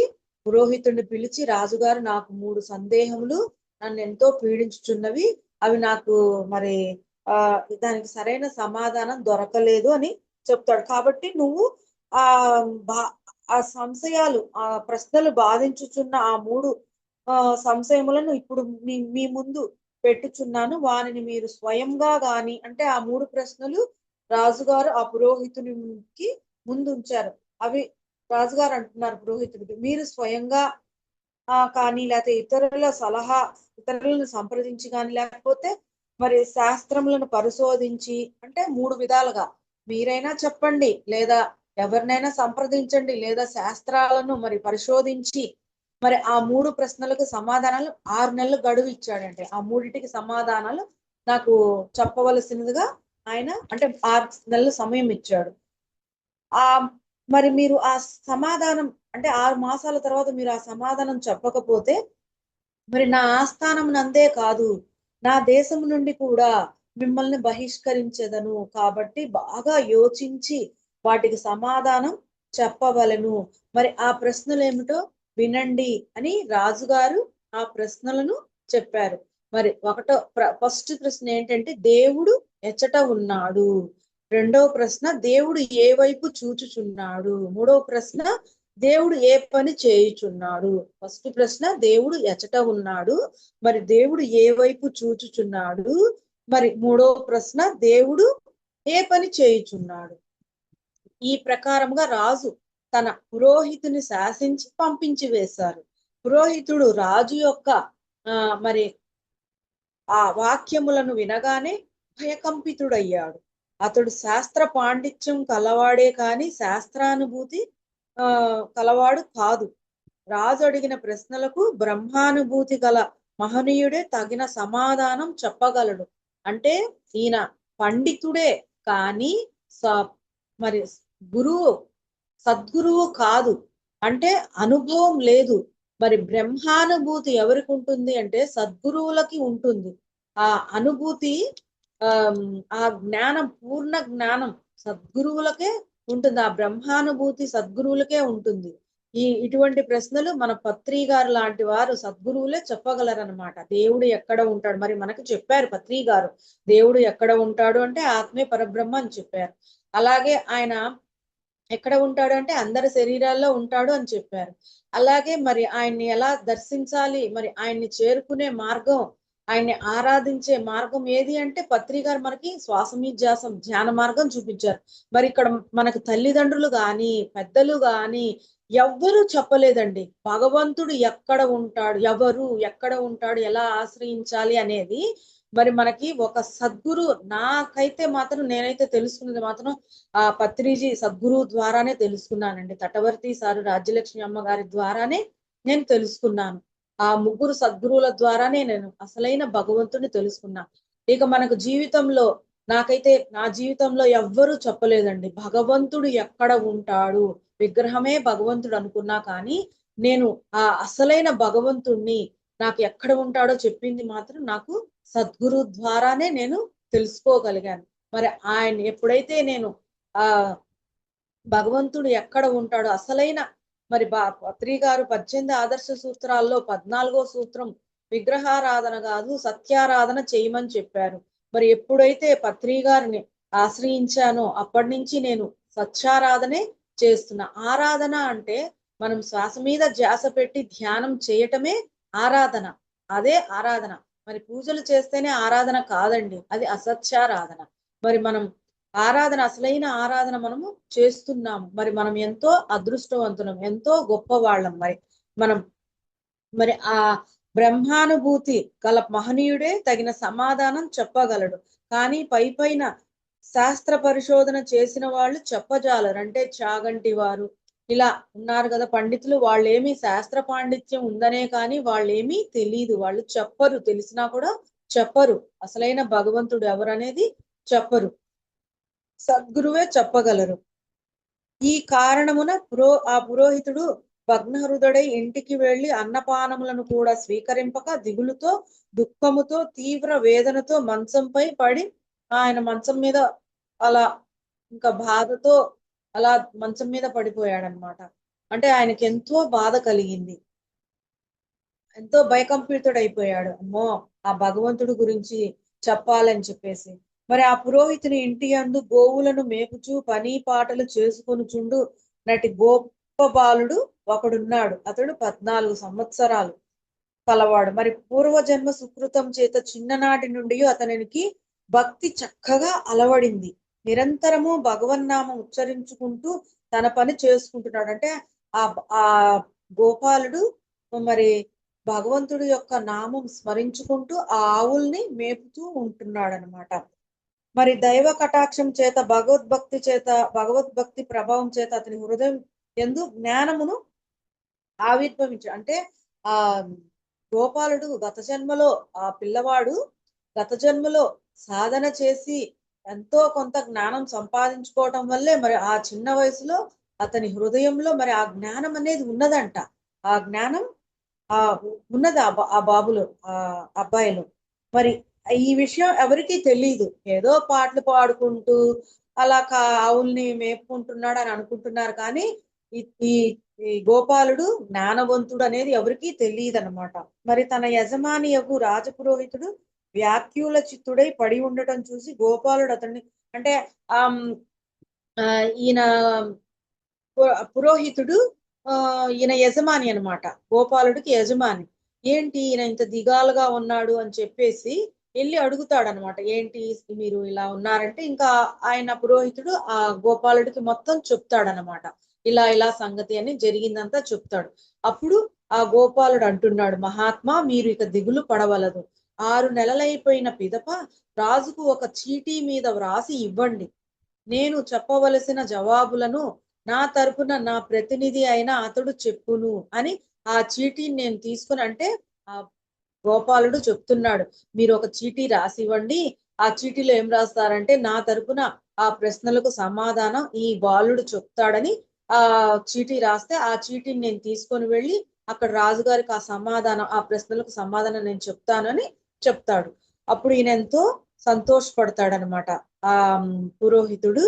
పురోహితుడిని పిలిచి రాజుగారు నాకు 3 సందేహములు నన్ను ఎంతో పీడించుచున్నవి. అవి నాకు మరి దానికి సరైన సమాధానం దొరకలేదు అని చెప్తాడు. కాబట్టి నువ్వు ఆ బా ఆ సంశయాలు ఆ ప్రశ్నలు బాధించుచున్న ఆ 3 సంశయములను ఇప్పుడు మీ ముందు పెట్టుచున్నాను. వానిని మీరు స్వయంగా గాని అంటే ఆ 3 ప్రశ్నలు రాజుగారు ఆ పురోహితునికి ముందుంచారు. అవి రాజుగారు అంటున్నారు పురోహితుడికి, మీరు స్వయంగా కానీ లేకపోతే ఇతరులను సంప్రదించి కానీ లేకపోతే మరి శాస్త్రములను పరిశోధించి, అంటే 3 విధాలుగా మీరైనా చెప్పండి, లేదా ఎవరినైనా సంప్రదించండి, లేదా శాస్త్రాలను మరి పరిశోధించి మరి ఆ 3 ప్రశ్నలకు సమాధానాలు 6 నెలలు గడువు ఇచ్చాడండి. ఆ మూడిటికి సమాధానాలు నాకు చెప్పవలసినదిగా ఆయన, అంటే 6 నెలలు సమయం ఇచ్చాడు. ఆ మరి మీరు ఆ సమాధానం, అంటే 6 మాసాల తర్వాత మీరు ఆ సమాధానం చెప్పకపోతే మరి నా ఆస్థానం నందే కాదు, నా దేశం నుండి కూడా మిమ్మల్ని బహిష్కరించెదను. కాబట్టి బాగా యోచించి వాటికి సమాధానం చెప్పవలెను. మరి ఆ ప్రశ్నలేమిటో వినండి అని రాజుగారు ఆ ప్రశ్నలను చెప్పారు. మరి ఫస్ట్ ప్రశ్న ఏంటంటే, దేవుడు ఎచ్చట ఉన్నాడు? రెండవ ప్రశ్న, దేవుడు ఏ వైపు చూచుచున్నాడు? మూడవ ప్రశ్న, దేవుడు ఏ పని చేయుచున్నాడు? ఫస్ట్ ప్రశ్న, దేవుడు ఎచట ఉన్నాడు. మరి దేవుడు ఏ వైపు చూచుచున్నాడు? మరి మూడవ ప్రశ్న, దేవుడు ఏ పని చేయుచున్నాడు? ఈ ప్రకారంగా రాజు తన పురోహితుని శాసించి పంపించి వేశారు. పురోహితుడు రాజు యొక్క మరి ఆ వాక్యములను వినగానే భయకంపితుడయ్యాడు. అతడు శాస్త్ర పాండిత్యం కలవాడే కాని శాస్త్రానుభూతి కలవాడు కాదు. రాజు అడిగిన ప్రశ్నలకు బ్రహ్మానుభూతి గల మహనీయుడే తగిన సమాధానం చెప్పగలడు. అంటే ఈయన పండితుడే కానీ మరి గురువు, సద్గురువు కాదు. అంటే అనుభవం లేదు. మరి బ్రహ్మానుభూతి ఎవరికి ఉంటుంది అంటే సద్గురువులకి ఉంటుంది. ఆ అనుభూతి, ఆ జ్ఞానం, పూర్ణ జ్ఞానం సద్గురువులకే ఉంటుంది. ఆ బ్రహ్మానుభూతి సద్గురువులకే ఉంటుంది. ఇటువంటి ప్రశ్నలు మన పత్రి గారు లాంటి వారు సద్గురువులే చెప్పగలరనమాట. దేవుడు ఎక్కడ ఉంటాడు? మరి మనకు చెప్పారు పత్రి గారు, దేవుడు ఎక్కడ ఉంటాడు అంటే ఆత్మే పరబ్రహ్మ అని చెప్పారు. అలాగే ఆయన ఎక్కడ ఉంటాడు అంటే అందరి శరీరాల్లో ఉంటాడు అని చెప్పారు. అలాగే మరి ఆయన్ని ఎలా దర్శించాలి, మరి ఆయన్ని చేరుకునే మార్గం, ఆయన్ని ఆరాధించే మార్గం ఏది అంటే పత్రి గారు మనకి శ్వాసమీధ్యాసం ధ్యాన మార్గం చూపించారు. మరి ఇక్కడ మనకు తల్లిదండ్రులు గాని, పెద్దలు గాని ఎవ్వరూ చెప్పలేదండి. భగవంతుడు ఎక్కడ ఉంటాడు, ఎక్కడ ఉంటాడు, ఎలా ఆశ్రయించాలి అనేది మరి మనకి ఒక సద్గురు, నాకైతే మాత్రం నేనైతే తెలుసుకున్నది మాత్రం ఆ పత్రిజీ సద్గురువు ద్వారానే తెలుసుకున్నానండి. తటవర్తి సారు రాజ్యలక్ష్మి అమ్మగారి ద్వారానే నేను తెలుసుకున్నాను. ఆ ముగ్గురు సద్గురువుల ద్వారానే నేను అసలైన భగవంతుడిని తెలుసుకున్నా. ఇక మనకు జీవితంలో, నాకైతే నా జీవితంలో ఎవ్వరూ చెప్పలేదండి భగవంతుడు ఎక్కడ ఉంటాడు. విగ్రహమే భగవంతుడు అనుకున్నా కానీ నేను ఆ అసలైన భగవంతుణ్ణి నాకు ఎక్కడ ఉంటాడో చెప్పింది మాత్రం నాకు సద్గురు ద్వారానే నేను తెలుసుకోగలిగాను. మరి ఆయన ఎప్పుడైతే నేను ఆ భగవంతుడు ఎక్కడ ఉంటాడో అసలైన, మరి పత్రి గారు 18 ఆదర్శ సూత్రాల్లో 14వ సూత్రం విగ్రహారాధన కాదు సత్యారాధన చేయమని చెప్పారు. మరి ఎప్పుడైతే పత్రి గారిని ఆశ్రయించానో అప్పటి నుంచి నేను సత్యారాధనే చేస్తున్నా. ఆరాధన అంటే మనం శ్వాస మీద ధ్యాస పెట్టి ధ్యానం చేయటమే ఆరాధన. అదే ఆరాధన. మరి పూజలు చేస్తేనే ఆరాధన కాదండి, అది అసత్యారాధన. మరి మనం ఆరాధన, అసలైన ఆరాధన మనము చేస్తున్నాము. మరి మనం ఎంతో అదృష్టవంతులం, ఎంతో గొప్పవాళ్ళం. మనం మరి ఆ బ్రహ్మానుభూతి గల మహనీయుడే తగిన సమాధానం చెప్పగలడు. కానీ పైన శాస్త్ర పరిశోధన చేసిన వాళ్ళు చెప్పజాలరు. అంటే చాగంటి వారు ఇలా ఉన్నారు కదా పండితులు, వాళ్ళేమి శాస్త్ర పాండిత్యం ఉందనే కానీ వాళ్ళేమీ తెలీదు, వాళ్ళు చెప్పరు, తెలిసినా కూడా చెప్పరు. అసలైన భగవంతుడు ఎవరనేది చెప్పరు, సద్గురువే చెప్పగలరు. ఈ కారణమున ఆ పురోహితుడు భగ్నహృదయుడై ఇంటికి వెళ్లి అన్నపానములను కూడా స్వీకరింపక దిగులుతో, దుఃఖముతో, తీవ్ర వేదనతో మంచంపై పడి, ఆయన మంచం మీద అలా ఇంకా బాధతో అలా మంచం మీద పడిపోయాడనమాట. అంటే ఆయనకి ఎంతో బాధ కలిగింది, ఎంతో భయకంపితుడైపోయాడు. అమ్మో, ఆ భగవంతుడి గురించి చెప్పాలని చెప్పేసి. మరి ఆ పురోహితుని ఇంటి యందు గోవులను మేపుచూ పని పాటలు చేసుకొనుచుండు నటి గొప్ప బాలుడు ఒకడున్నాడు. అతడు 14 సంవత్సరాలు కలవాడు. మరి పూర్వజన్మ సుకృతం చేత చిన్ననాటి నుండి అతనికి భక్తి చక్కగా అలవడింది. నిరంతరము భగవన్నామం ఉచ్చరించుకుంటూ తన పని చేసుకుంటున్నాడు. అంటే ఆ ఆ గోపాలుడు మరి భగవంతుడి యొక్క నామం స్మరించుకుంటూ ఆ ఆవుల్ని మేపుతూ ఉంటున్నాడు అనమాట. మరి దైవ కటాక్షం చేత భగవద్భక్తి ప్రభావం చేత అతని హృదయం ఎందు జ్ఞానమును అంటే ఆ గోపాలుడు ఆ పిల్లవాడు గత జన్మలో సాధన చేసి ఎంతో కొంత జ్ఞానం సంపాదించుకోవటం వల్లే మరి ఆ చిన్న వయసులో అతని హృదయంలో మరి ఆ జ్ఞానం అనేది ఉన్నదంట. ఆ జ్ఞానం ఆ ఉన్నది ఆ బాబులో, ఆ అబ్బాయిలో. మరి ఈ విషయం ఎవరికీ తెలియదు. ఏదో పాటలు పాడుకుంటూ అలా ఆవుల్ని మేపుకుంటున్నాడు అని అనుకుంటున్నారు కానీ ఈ ఈ ఈ గోపాలుడు జ్ఞానవంతుడు అనేది ఎవరికీ తెలియదన్నమాట. మరి తన యజమానియగు రాజపురోహితుడు వ్యాకుల చిత్తుడై పడి ఉండటం చూసి గోపాలుడు అతన్ని అంటే ఆమ్, ఆ ఈయన పురోహితుడు ఈయన యజమాని అన్నమాట. గోపాలుడికి యజమాని. ఏంటి ఈయన ఇంత దిగాలుగా ఉన్నాడు అని చెప్పేసి వెళ్ళి అడుగుతాడనమాట. ఏంటి మీరు ఇలా ఉన్నారంటే ఇంకా ఆయన పురోహితుడు ఆ గోపాలుడికి మొత్తం చెప్తాడనమాట. ఇలా ఇలా సంగతి అని జరిగిందంతా చెప్తాడు. అప్పుడు ఆ గోపాలుడు అంటున్నాడు, మహాత్మా మీరు ఇక దిగులు పడవలదు. 6 నెలలైపోయిన పిదప రాజుకు ఒక చీటీ మీద వ్రాసి ఇవ్వండి. నేను చెప్పవలసిన జవాబులను నా తరపున నా ప్రతినిధి అయిన అతడు చెప్పును అని ఆ చీటీని నేను తీసుకుని అంటే ఆ గోపాలుడు చెప్తున్నాడు. మీరు ఒక చీటీ రాసి ఇవ్వండి. ఆ చీటీలో ఏం రాస్తారంటే నా తరపున ఆ ప్రశ్నలకు సమాధానం ఈ బాలుడు చెప్తాడని ఆ చీటీ రాస్తే ఆ చీటీని నేను తీసుకొని వెళ్ళి అక్కడ రాజుగారికి ఆ ప్రశ్నలకు సమాధానం నేను చెప్తానని చెప్తాడు. అప్పుడు ఈయన ఎంతో సంతోషపడతాడనమాట. ఆ పురోహితుడు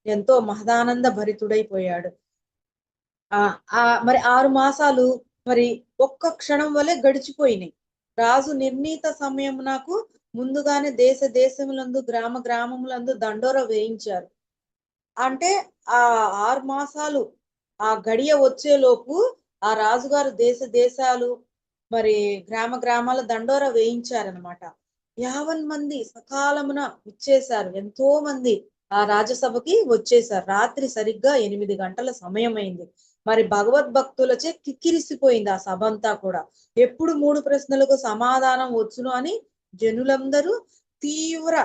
ఎంతో మహదానంద భరితుడైపోయాడు. మరి 6 మాసాలు మరి ఒక్క క్షణం వలె గడిచిపోయినాయి. రాజు నిర్ణీత సమయం నాకు ముందుగానే దేశ దేశములందు గ్రామ గ్రామములందు దండోర వేయించారు. అంటే ఆ 6 మాసాలు ఆ గడియ వచ్చేలోపు ఆ రాజుగారు దేశ దేశాలు మరి గ్రామ గ్రామాల దండోర వేయించారనమాట. 50 మంది సకాలమున ఇచ్చేశారు. ఎంతో మంది ఆ రాజసభకి వచ్చేశారు. రాత్రి సరిగ్గా 8 గంటల సమయం అయింది. మరి భగవద్భక్తులచే కిక్కిరిసిపోయింది ఆ సభ అంతా కూడా. ఎప్పుడు 3 ప్రశ్నలకు సమాధానం వచ్చును అని జనులందరూ తీవ్ర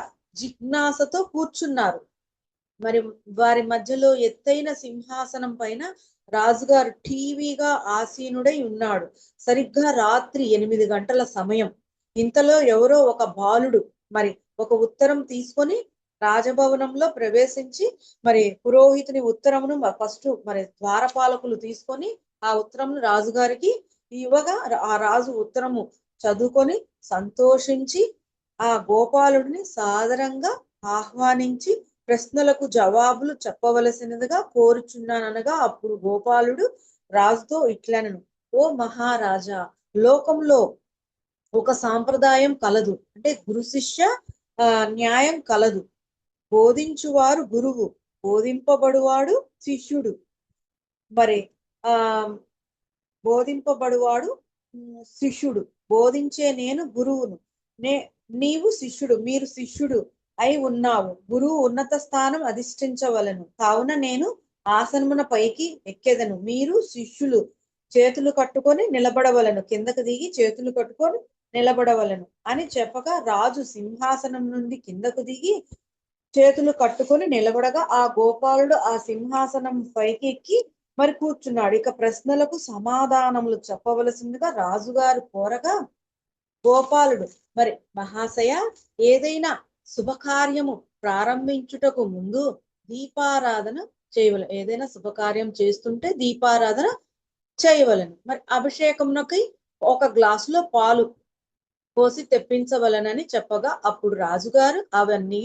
జిజ్ఞాసతో కూర్చున్నారు. మరి వారి మధ్యలో ఎత్తైన సింహాసనం పైన రాజుగారు టీవీగా ఆసీనుడై ఉన్నాడు. సరిగ్గా రాత్రి 8 గంటల సమయం. ఇంతలో ఎవరో ఒక బాలుడు మరి ఒక ఉత్తరం తీసుకొని రాజభవనంలో ప్రవేశించి మరి పురోహితుని ఉత్తరమును ఫస్ట్ మరి ద్వారపాలకులు తీసుకొని ఆ ఉత్తరమును రాజుగారికి ఇవ్వగా ఆ రాజు ఉత్తరము చదువుకొని సంతోషించి ఆ గోపాలుడిని సాదరంగా ఆహ్వానించి ప్రశ్నలకు జవాబులు చెప్పవలసినదిగా కోరుచున్నాననగా అప్పుడు గోపాలుడు రాజుతో ఇట్లనెను, ఓ మహారాజా, లోకంలో ఒక సాంప్రదాయం కలదు. అంటే గురు శిష్య న్యాయం కలదు. బోధించువారు గురువు, బోధింపబడువాడు శిష్యుడు. మరి ఆ బోధింపబడువాడు శిష్యుడు. బోధించే నేను గురువును. నే నీవు శిష్యుడు, మీరు శిష్యుడు అయి ఉన్నావు. గురువు ఉన్నత స్థానం అధిష్ఠించవలను. కావున నేను ఆసనమున పైకి ఎక్కెదను. మీరు శిష్యులు చేతులు కట్టుకొని నిలబడవలను. కిందకు దిగి చేతులు కట్టుకొని నిలబడవలను అని చెప్పగా రాజు సింహాసనం నుండి కిందకు దిగి చేతులు కట్టుకొని నిలబడగా ఆ గోపాలుడు ఆ సింహాసనం పైకి ఎక్కి మరి కూర్చున్నాడు. ఇక ప్రశ్నలకు సమాధానములు చెప్పవలసిందిగా రాజుగారు కోరగా గోపాలుడు మరి మహాశయ, ఏదైనా శుభకార్యము ప్రారంభించుటకు ముందు దీపారాధన చేయవలను. ఏదైనా శుభకార్యం చేస్తుంటే దీపారాధన చేయవలను. మరి అభిషేకమునకి ఒక గ్లాసులో పాలు పోసి తెప్పించవలనని చెప్పగా అప్పుడు రాజుగారు అవన్నీ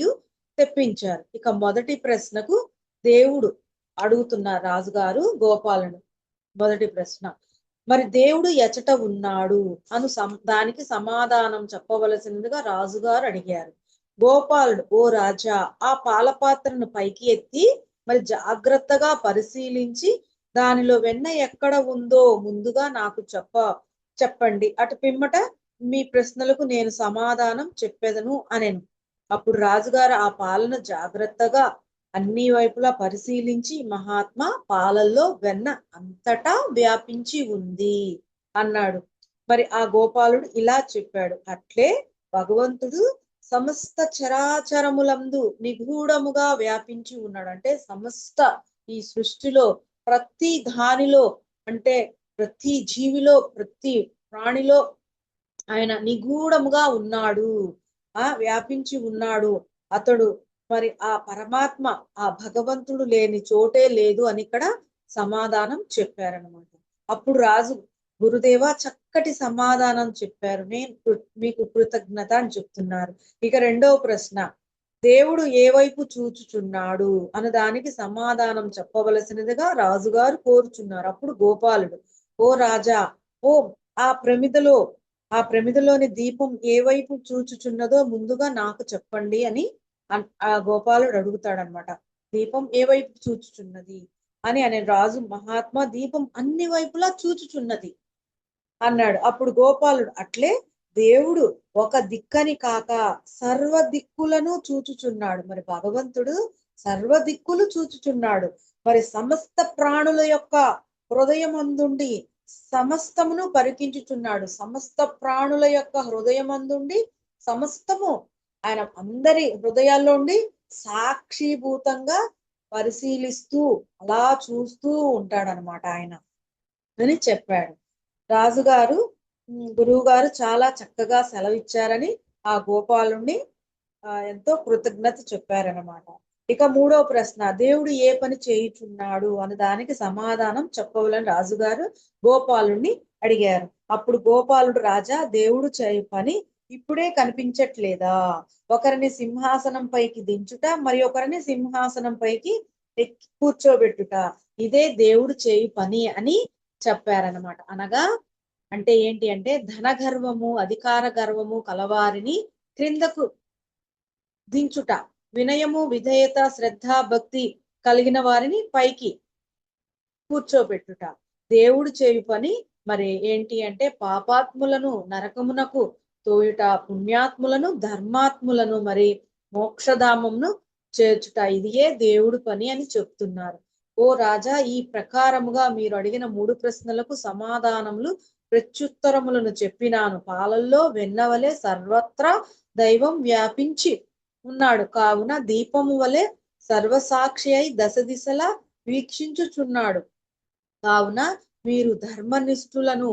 తెప్పించారు. ఇక మొదటి ప్రశ్నకు దేవుడు అడుగుతున్నారు రాజుగారు గోపాలను. మొదటి ప్రశ్న, మరి దేవుడు ఎచట ఉన్నాడు దానికి సమాధానం చెప్పవలసినదిగా రాజుగారు అడిగారు. గోపాలుడు, ఓ రాజా, ఆ పాలపాత్రను పైకి ఎత్తి మరి జాగ్రత్తగా పరిశీలించి దానిలో వెన్న ఎక్కడ ఉందో ముందుగా నాకు చెప్పండి. అటు పిమ్మట మీ ప్రశ్నలకు నేను సమాధానం చెప్పెదను అనెను. అప్పుడు రాజుగారు ఆ పాలను జాగ్రత్తగా అన్ని వైపులా పరిశీలించి, మహాత్మా, పాలల్లో వెన్న అంతటా వ్యాపించి ఉంది. అన్నాడు. మరి ఆ గోపాలుడు ఇలా చెప్పాడు, అట్లే భగవంతుడు సమస్త చరాచరములందు నిగూఢముగా వ్యాపించి ఉన్నాడు. అంటే సమస్త ఈ సృష్టిలో ప్రతి దానిలో, అంటే ప్రతి జీవిలో, ప్రతి ప్రాణిలో ఆయన నిగూఢముగా ఉన్నాడు, వ్యాపించి ఉన్నాడు. అతడు మరి ఆ పరమాత్మ, ఆ భగవంతుడు లేని చోటే లేదు అని ఇక్కడ సమాధానం చెప్పారనమాట. అప్పుడు రాజు, గురుదేవ చక్కటి సమాధానం చెప్పారు, నేను మీకు కృతజ్ఞత అని చెప్తున్నారు. ఇక రెండవ ప్రశ్న, దేవుడు ఏ వైపు చూచుచున్నాడు అన్న దానికి సమాధానం చెప్పవలసినదిగా రాజుగారు కోరుచున్నారు. అప్పుడు గోపాలుడు, ఓ రాజా, ఓ ఆ ప్రమిదలో ఆ ప్రమిదలోని దీపం ఏ వైపు చూచుచున్నదో ముందుగా నాకు చెప్పండి అని ఆ గోపాలుడు అడుగుతాడనమాట. దీపం ఏ వైపు చూచుచున్నది అని అనే రాజు, మహాత్మా దీపం అన్ని వైపులా చూచుచున్నది అన్నాడు. అప్పుడు గోపాలుడు, అట్లే దేవుడు ఒక దిక్కని కాక సర్వ దిక్కులను చూచుచున్నాడు. మరి భగవంతుడు సర్వ దిక్కులు చూచుచున్నాడు. మరి సమస్త ప్రాణుల యొక్క హృదయమందుండి సమస్తమును పరికించుచున్నాడు. సమస్త ప్రాణుల యొక్క హృదయమందుండి సమస్తము ఆయన అందరి హృదయాల్లో ఉండి సాక్షిభూతంగా పరిశీలిస్తూ అలా చూస్తూ ఉంటాడనమాట ఆయన అని చెప్పాడు. రాజుగారు, గురువు గారు చాలా చక్కగా సెలవిచ్చారని ఆ గోపాలుణ్ణి ఎంతో కృతజ్ఞత చెప్పారనమాట. ఇక మూడో ప్రశ్న, దేవుడు ఏ పని చేయుచున్నాడు అన్న దానికి సమాధానం చెప్పవాలని రాజుగారు గోపాలుణ్ణి అడిగారు. అప్పుడు గోపాలుడు, రాజా దేవుడు చేయు పని ఇప్పుడే కనిపించట్లేదా? ఒకరిని సింహాసనం పైకి దించుట, మరి ఒకరిని సింహాసనం పైకి ఎక్కి కూర్చోబెట్టుట, ఇదే దేవుడు చేయు పని అని చెప్పారనమాట. అనగా అంటే ఏంటి అంటే, ధన గర్వము, అధికార గర్వము కలవారిని క్రిందకు దించుట, వినయము, విధేయత, శ్రద్ధ, భక్తి కలిగిన వారిని పైకి కూర్చోబెట్టుట దేవుడు చేయు పని. మరి ఏంటి అంటే, పాపాత్ములను నరకమునకు తోయుట, పుణ్యాత్ములను ధర్మాత్ములను మరి మోక్షధామమును చేర్చుట, ఇదియే దేవుడు పని అని చెప్తున్నారు. ఓ రాజా, ఈ ప్రకారముగా మీరు అడిగిన 3 ప్రశ్నలకు సమాధానములు ప్రత్యుత్తరములను చెప్పినాను. పాలల్లో వెన్నవలే సర్వత్రా దైవం వ్యాపించి ఉన్నాడు. కావున దీపము వలె సర్వసాక్షి అయి దశ దిశలా వీక్షించుచున్నాడు. కావున మీరు ధర్మనిష్ఠులను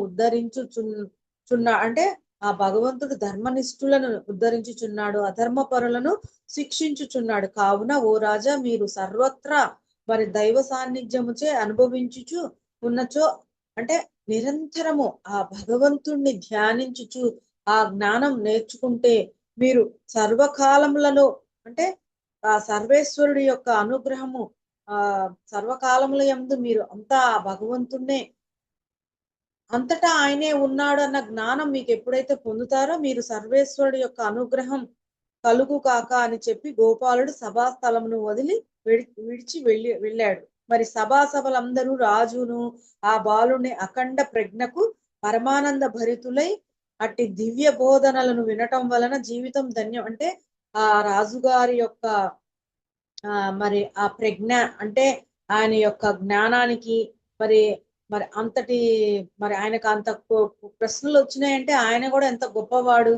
అంటే ఆ భగవంతుడు ధర్మనిష్ఠులను ఉద్ధరించుచున్నాడు, అధర్మ పరులను శిక్షించుచున్నాడు. కావున ఓ రాజా, మీరు సర్వత్రా మరి దైవ సాన్నిధ్యముచే అనుభవించుచు ఉన్నచో, అంటే నిరంతరము ఆ భగవంతుణ్ణి ధ్యానించుచు ఆ జ్ఞానం నేర్చుకుంటే మీరు సర్వకాలములలో, అంటే ఆ సర్వేశ్వరుడి యొక్క అనుగ్రహము ఆ సర్వకాలముల యందు మీరు అంతా భగవంతుణ్ణే, అంతటా ఆయనే ఉన్నాడు అన్న జ్ఞానం మీకు ఎప్పుడైతే పొందుతారో మీరు సర్వేశ్వరుడి యొక్క అనుగ్రహం కలుగు కాక అని చెప్పి గోపాలుడు సభాస్థలమును వదిలి విడిచి వెళ్ళాడు. మరి సభలందరూ రాజును ఆ బాలుని అఖండ ప్రజ్ఞకు పరమానంద భరితులై అట్టి దివ్య బోధనలను వినటం వలన జీవితం ధన్యం, అంటే ఆ రాజుగారి యొక్క మరి ఆ ప్రజ్ఞ, అంటే ఆయన యొక్క జ్ఞానానికి మరి మరి అంతటి మరి ఆయనకు అంత ప్రశ్నలు వచ్చినాయంటే ఆయన కూడా ఎంత గొప్పవాడు.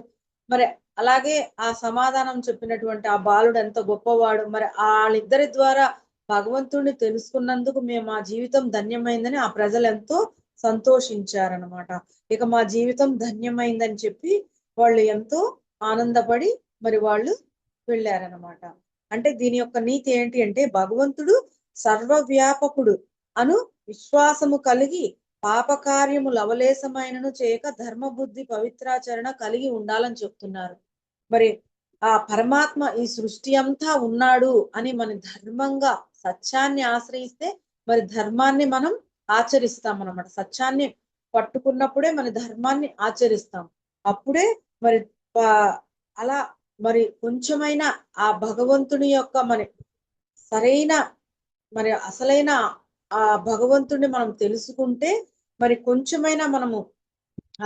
మరి అలాగే ఆ సమాధానం చెప్పినటువంటి ఆ బాలుడు ఎంత గొప్పవాడు. మరి వాళ్ళిద్దరి ద్వారా భగవంతుడిని తెలుసుకున్నందుకు మేము మా జీవితం ధన్యమైందని ఆ ప్రజలు ఎంతో సంతోషించారనమాట. ఇక మా జీవితం ధన్యమైందని చెప్పి వాళ్ళు ఎంతో ఆనందపడి మరి వాళ్ళు వెళ్ళారనమాట. అంటే దీని యొక్క నీతి ఏంటి అంటే, భగవంతుడు సర్వవ్యాపకుడు అను విశ్వాసము కలిగి పాపకార్యము లవలేశమైనను చేయక ధర్మబుద్ధి పవిత్రాచరణ కలిగి ఉండాలని చెప్తున్నారు. మరి ఆ పరమాత్మ ఈ సృష్టి అంతా ఉన్నాడు అని మన ధర్మంగా సత్యాన్ని ఆశ్రయిస్తే మరి ధర్మాన్ని మనం ఆచరిస్తాం అన్నమాట. సత్యాన్ని పట్టుకున్నప్పుడే మన ధర్మాన్ని ఆచరిస్తాం. అప్పుడే మరి అలా మరి కొంచెమైనా ఆ భగవంతుని యొక్క మరి సరైన మరి అసలైన ఆ భగవంతుడిని మనం తెలుసుకుంటే మరి కొంచెమైనా మనము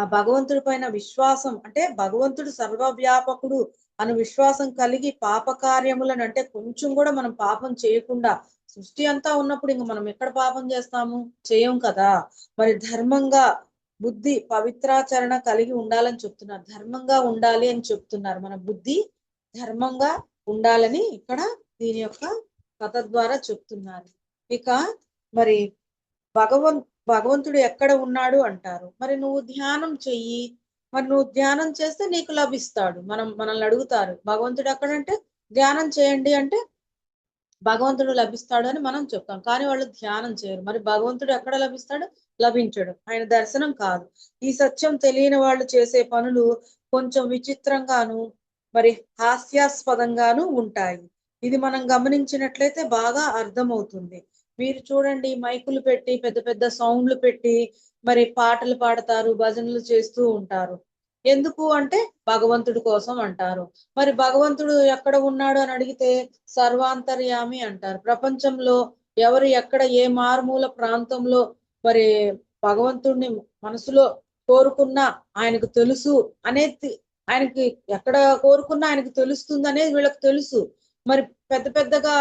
ఆ భగవంతుడి పైన విశ్వాసం, అంటే భగవంతుడు సర్వవ్యాపకుడు అను విశ్వాసం కలిగి పాప కార్యములను, అంటే కొంచెం కూడా మనం పాపం చేయకుండా, సృష్టి అంతా ఉన్నప్పుడు ఇంక మనం ఎక్కడ పాపం చేస్తాము, చేయం కదా. మరి ధర్మంగా బుద్ధి పవిత్రాచరణ కలిగి ఉండాలని చెప్తున్నారు, ధర్మంగా ఉండాలి అని చెప్తున్నారు. మన బుద్ధి ధర్మంగా ఉండాలని ఇక్కడ దీని యొక్క కథ ద్వారా చెప్తున్నారు. ఇక మరి భగవంతుడు ఎక్కడ ఉన్నాడు అంటారు. మరి నువ్వు ధ్యానం చెయ్యి, మరి నువ్వు ధ్యానం చేస్తే నీకు లభిస్తాడు. మనల్ని అడుగుతారు భగవంతుడు ఎక్కడంటే ధ్యానం చేయండి అంటే భగవంతుడు లభిస్తాడు అని మనం చెప్తాం, కానీ వాళ్ళు ధ్యానం చేయరు. మరి భగవంతుడు ఎక్కడ లభిస్తాడు? లభించడు, ఆయన దర్శనం కాదు. ఈ సత్యం తెలియని వాళ్ళు చేసే పనులు కొంచెం విచిత్రంగాను మరి హాస్యాస్పదంగాను ఉంటాయి. ఇది మనం గమనించినట్లయితే బాగా అర్థమవుతుంది. మీరు చూడండి, మైకులు పెట్టి పెద్ద పెద్ద సౌండ్లు పెట్టి మరి పాటలు పాడతారు, భజనలు చేస్తూ ఉంటారు. ఎందుకు అంటే భగవంతుడి కోసం అంటారు. మరి భగవంతుడు ఎక్కడ ఉన్నాడు అని అడిగితే సర్వాంతర్యామి అంటారు. ప్రపంచంలో ఎవరు ఎక్కడ ఏ మారుమూల ప్రాంతంలో మరి భగవంతుడిని మనసులో కోరుకున్నా ఆయనకు తెలుసు అనేది, ఆయనకి ఎక్కడ కోరుకున్నా ఆయనకు తెలుస్తుంది అనేది వీళ్ళకి తెలుసు. మరి పెద్ద పెద్దగా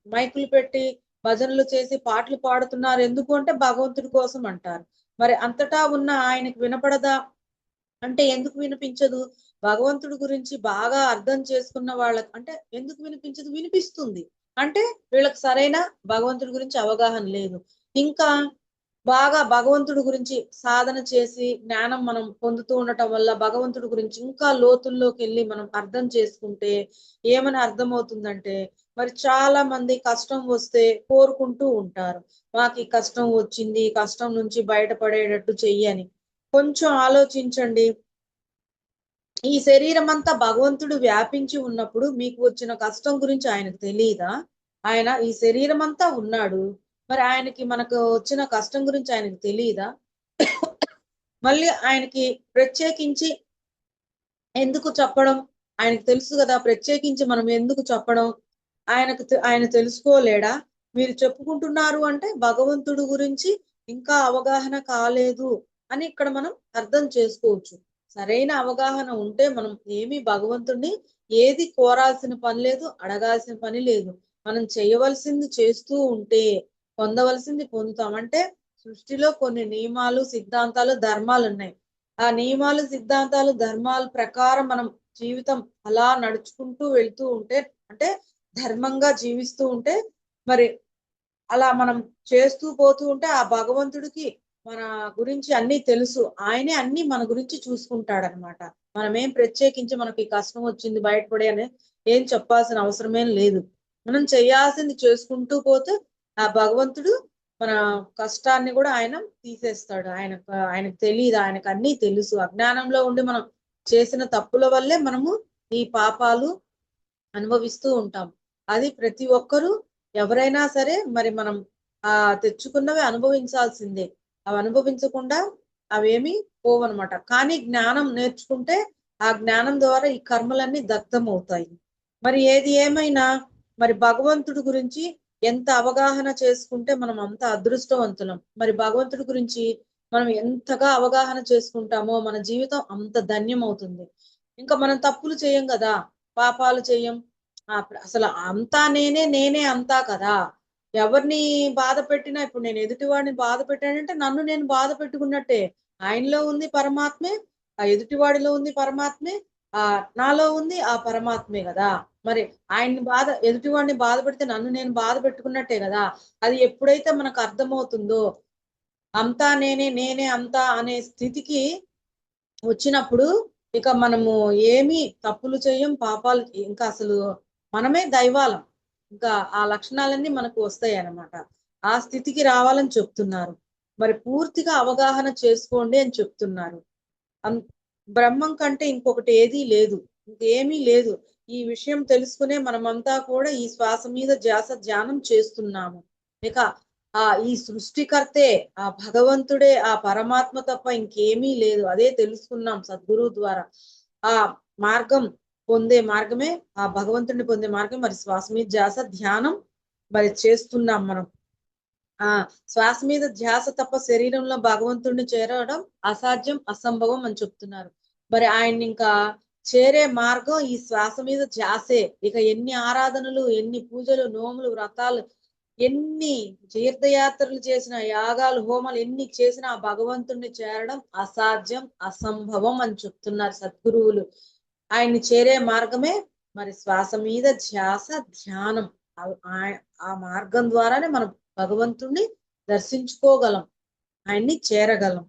మైకులు పెట్టి భజనలు చేసి పాటలు పాడుతున్నారు ఎందుకు అంటే భగవంతుడి కోసం అంటారు. మరి అంతటా ఉన్న ఆయనకు వినపడదా అంటే ఎందుకు వినిపించదు? భగవంతుడి గురించి బాగా అర్థం చేసుకున్న వాళ్ళకి అంటే ఎందుకు వినిపించదు? వినిపిస్తుంది. అంటే వీళ్ళకి సరైన భగవంతుడి గురించి అవగాహన లేదు. ఇంకా బాగా భగవంతుడి గురించి సాధన చేసి జ్ఞానం మనం పొందుతూ ఉండటం వల్ల భగవంతుడి గురించి ఇంకా లోతుల్లోకి వెళ్ళి మనం అర్థం చేసుకుంటే ఏమని అర్థమవుతుందంటే, మరి చాలా మంది కష్టం వస్తే కోరుకుంటూ ఉంటారు, మాకు ఈ కష్టం వచ్చింది, ఈ కష్టం నుంచి బయటపడేటట్టు చెయ్యని. కొంచెం ఆలోచించండి, ఈ శరీరం అంతా భగవంతుడు వ్యాపించి ఉన్నప్పుడు మీకు వచ్చిన కష్టం గురించి ఆయనకు తెలియదా? ఆయన ఈ శరీరం అంతా ఉన్నాడు, మరి ఆయనకి మనకు వచ్చిన కష్టం గురించి ఆయనకు తెలియదా? మళ్ళీ ఆయనకి ప్రత్యేకించి ఎందుకు చెప్పడం? ఆయనకు తెలుసు కదా, ప్రత్యేకించి మనం ఎందుకు చెప్పడం? ఆయన తెలుసుకోలేడా? మీరు చెప్పుకుంటున్నారు అంటే భగవంతుడు గురించి ఇంకా అవగాహన కాలేదు అని ఇక్కడ మనం అర్థం చేసుకోవచ్చు. సరైన అవగాహన ఉంటే మనం భగవంతుడిని ఏది కోరాల్సిన పని లేదు, అడగాల్సిన పని లేదు. మనం చేయవలసింది చేస్తూ ఉంటే పొందవలసింది పొందుతాం. అంటే సృష్టిలో కొన్ని నియమాలు, సిద్ధాంతాలు, ధర్మాలు ఉన్నాయి. ఆ నియమాలు, సిద్ధాంతాలు, ధర్మాల ప్రకారం మనం జీవితం అలా నడుచుకుంటూ వెళ్తూ ఉంటే, అంటే ధర్మంగా జీవిస్తూ ఉంటే, మరి అలా మనం చేస్తూ పోతూ ఉంటే ఆ భగవంతుడికి మన గురించి అన్ని తెలుసు. ఆయనే అన్ని మన గురించి చూసుకుంటాడనమాట. మనమేం ప్రత్యేకించి మనకి కష్టం వచ్చింది బయటపడే అని ఏం చెప్పాల్సిన అవసరమేం లేదు. మనం చేయాల్సింది చేసుకుంటూ పోతే ఆ భగవంతుడు మన కష్టాన్ని కూడా ఆయన తీసేస్తాడు. ఆయనకు తెలియదు, ఆయనకు అన్ని తెలుసు. అజ్ఞానంలో ఉండి మనం చేసిన తప్పుల వల్లే మనము ఈ పాపాలు అనుభవిస్తూ ఉంటాం. అది ప్రతి ఒక్కరూ ఎవరైనా సరే మరి మనం తెచ్చుకున్నవి అనుభవించాల్సిందే. అవి అనుభవించకుండా అవేమి పోవన్నమాట. కానీ జ్ఞానం నేర్చుకుంటే ఆ జ్ఞానం ద్వారా ఈ కర్మలన్నీ దగ్ధం అవుతాయి. మరి ఏది ఏమైనా మరి భగవంతుడి గురించి ఎంత అవగాహన చేసుకుంటే మనం అంత అదృష్టవంతులం. మరి భగవంతుడి గురించి మనం ఎంతగా అవగాహన చేసుకుంటామో మన జీవితం అంత ధన్యం అవుతుంది. ఇంకా మనం తప్పులు చేయం కదా, పాపాలు చేయం. అసలు అంతా నేనే అంతా కదా. ఎవరిని బాధ పెట్టినా, ఇప్పుడు నేను ఎదుటివాడిని బాధ పెట్టానంటే నన్ను నేను బాధ పెట్టుకున్నట్టే. ఆయనలో ఉంది పరమాత్మే, ఆ ఎదుటివాడిలో ఉంది పరమాత్మే, నాలో ఉంది ఆ పరమాత్మే కదా. మరి ఎదుటివాడిని బాధ పెడితే నన్ను నేను బాధ పెట్టుకున్నట్టే కదా. అది ఎప్పుడైతే మనకు అర్థమవుతుందో అంతా నేనే అంతా అనే స్థితికి వచ్చినప్పుడు ఇక మనము ఏమీ తప్పులు చేయం, పాపాలు ఇంకా అసలు మనమే దైవాలం. ఇంకా ఆ లక్షణాలన్నీ మనకు వస్తాయి అన్నమాట. ఆ స్థితికి రావాలని చెప్తున్నారు. మరి పూర్తిగా అవగాహన చేసుకోండి అని చెప్తున్నారు. బ్రహ్మం కంటే ఇంకొకటి ఏదీ లేదు, ఇంకేమీ లేదు. ఈ విషయం తెలుసుకునే మనమంతా కూడా ఈ శ్వాస మీద ధ్యానం చేస్తున్నాము. ఇక ఈ సృష్టికర్తే, ఆ భగవంతుడే, ఆ పరమాత్మ తప్ప ఇంకేమీ లేదు. అదే తెలుసుకున్నాం సద్గురువు ద్వారా. ఆ మార్గం పొందే మార్గమే, ఆ భగవంతుడిని పొందే మార్గం మరి శ్వాస మీద ధ్యానం మరి చేస్తున్నాం మనం. శ్వాస మీద ధ్యాస తప్ప శరీరంలో భగవంతుడిని చేరడం అసాధ్యం, అసంభవం అని చెప్తున్నారు. మరి ఆయన్ని ఇంకా చేరే మార్గం ఈ శ్వాస మీద ధ్యాసే. ఇక ఎన్ని ఆరాధనలు, ఎన్ని పూజలు, నోములు, వ్రతాలు ఎన్ని తీర్థయాత్రలు చేసిన, యాగాలు హోమాలు ఎన్ని చేసినా ఆ భగవంతుణ్ణి చేరడం అసాధ్యం, అసంభవం అని చెప్తున్నారు సద్గురువులు. ఆయన్ని చేరే మార్గమే మరి శ్వాస మీద ధ్యాస, ధ్యానం. ఆ మార్గం ద్వారానే మనం భగవంతుణ్ణి దర్శించుకోగలం, ఆయన్ని చేరగలం.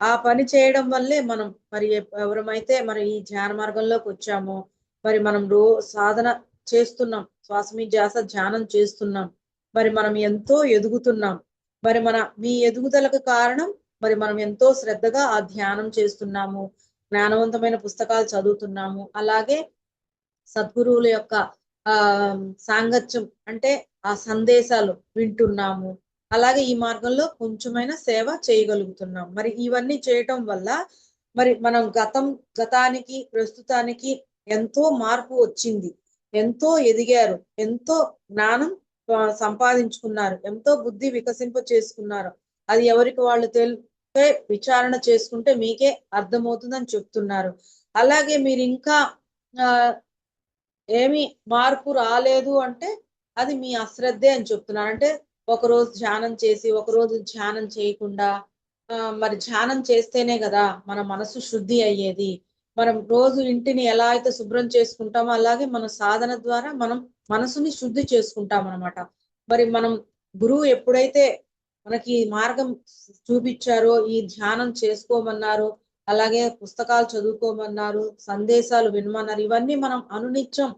ఆ పని చేయడం వల్లే మనం మరి ఎవరమైతే మరి ఈ ధ్యాన మార్గంలోకి వచ్చామో, మరి మనం సాధన చేస్తున్నాం, శ్వాస మీద ధ్యాస ధ్యానం చేస్తున్నాం, మరి మనం ఎంతో ఎదుగుతున్నాం. మరి మీ ఎదుగుదలకు కారణం మరి మనం ఎంతో శ్రద్ధగా ఆ ధ్యానం చేస్తున్నాము, జ్ఞానవంతమైన పుస్తకాలు చదువుతున్నాము, అలాగే సద్గురువుల యొక్క ఆ సాంగత్యం అంటే ఆ సందేశాలు వింటున్నాము, అలాగే ఈ మార్గంలో కొంచెమైనా సేవ చేయగలుగుతున్నాం. మరి ఇవన్నీ చేయటం వల్ల మరి మనం గతానికి ప్రస్తుతానికి ఎంతో మార్పు వచ్చింది, ఎంతో ఎదిగారు, ఎంతో జ్ఞానం సంపాదించుకున్నారు, ఎంతో బుద్ధి వికసింప చేసుకున్నారు. అది ఎవరికి వాళ్ళు విచారణ చేసుకుంటే మీకే అర్థమవుతుందని చెప్తున్నారు. అలాగే మీరు ఇంకా ఆ ఏమి మార్పు రాలేదు అంటే అది మీ అశ్రద్ధే అని చెప్తున్నారు. అంటే ఒకరోజు ధ్యానం చేసి ఒకరోజు ధ్యానం చేయకుండా మరి ధ్యానం చేస్తేనే కదా మన మనసు శుద్ధి అయ్యేది. మనం రోజు ఇంటిని ఎలా అయితే శుభ్రం చేసుకుంటామో అలాగే మన సాధన ద్వారా మనం మనసుని శుద్ధి చేసుకుంటాం అన్నమాట. మరి మనం గురువు ఎప్పుడైతే మనకి మార్గం చూపించారో, ఈ ధ్యానం చేసుకోమన్నారు, అలాగే పుస్తకాలు చదువుకోమన్నారు, సందేశాలు వినమన్నారు, ఇవన్నీ మనం అనునిత్యం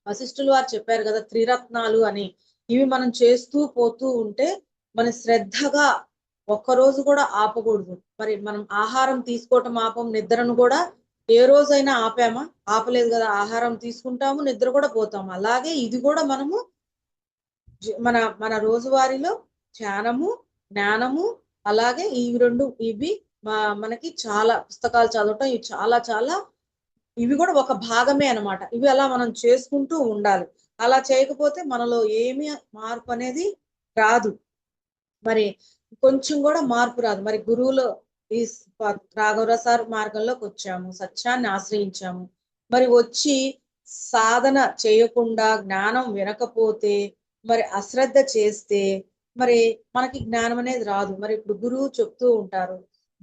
వశిష్ఠులు వారు చెప్పారు కదా త్రిరత్నాలు అని, ఇవి మనం చేస్తూ పోతూ ఉంటే మన శ్రద్ధగా ఒక్కరోజు కూడా ఆపకూడదు. మరి మనం ఆహారం తీసుకోవటం ఆపం, నిద్రను కూడా ఏ రోజైనా ఆపామా? ఆపలేదు కదా. ఆహారం తీసుకుంటాము, నిద్ర కూడా పోతాము. అలాగే ఇది కూడా మనము మన మన రోజువారీలో ధ్యానము, జ్ఞానము, అలాగే ఈ రెండు ఇవి మనకి చాలా పుస్తకాలు చదవటం ఇవి చాలా చాలా ఇవి కూడా ఒక భాగమే అన్నమాట. ఇవి అలా మనం చేసుకుంటూ ఉండాలి. అలా చేయకపోతే మనలో ఏమీ మార్పు అనేది రాదు. మరి కొంచెం కూడా మార్పు రాదు. మరి గురువులు ఈ రాఘవరావు సార్ మార్గంలోకి వచ్చాము, సత్యాన్ని ఆశ్రయించాము. మరి వచ్చి సాధన చేయకుండా జ్ఞానం వినకపోతే, మరి అశ్రద్ధ చేస్తే మరి మనకి జ్ఞానం అనేది రాదు. మరి ఇప్పుడు గురువు చెప్తూ ఉంటారు,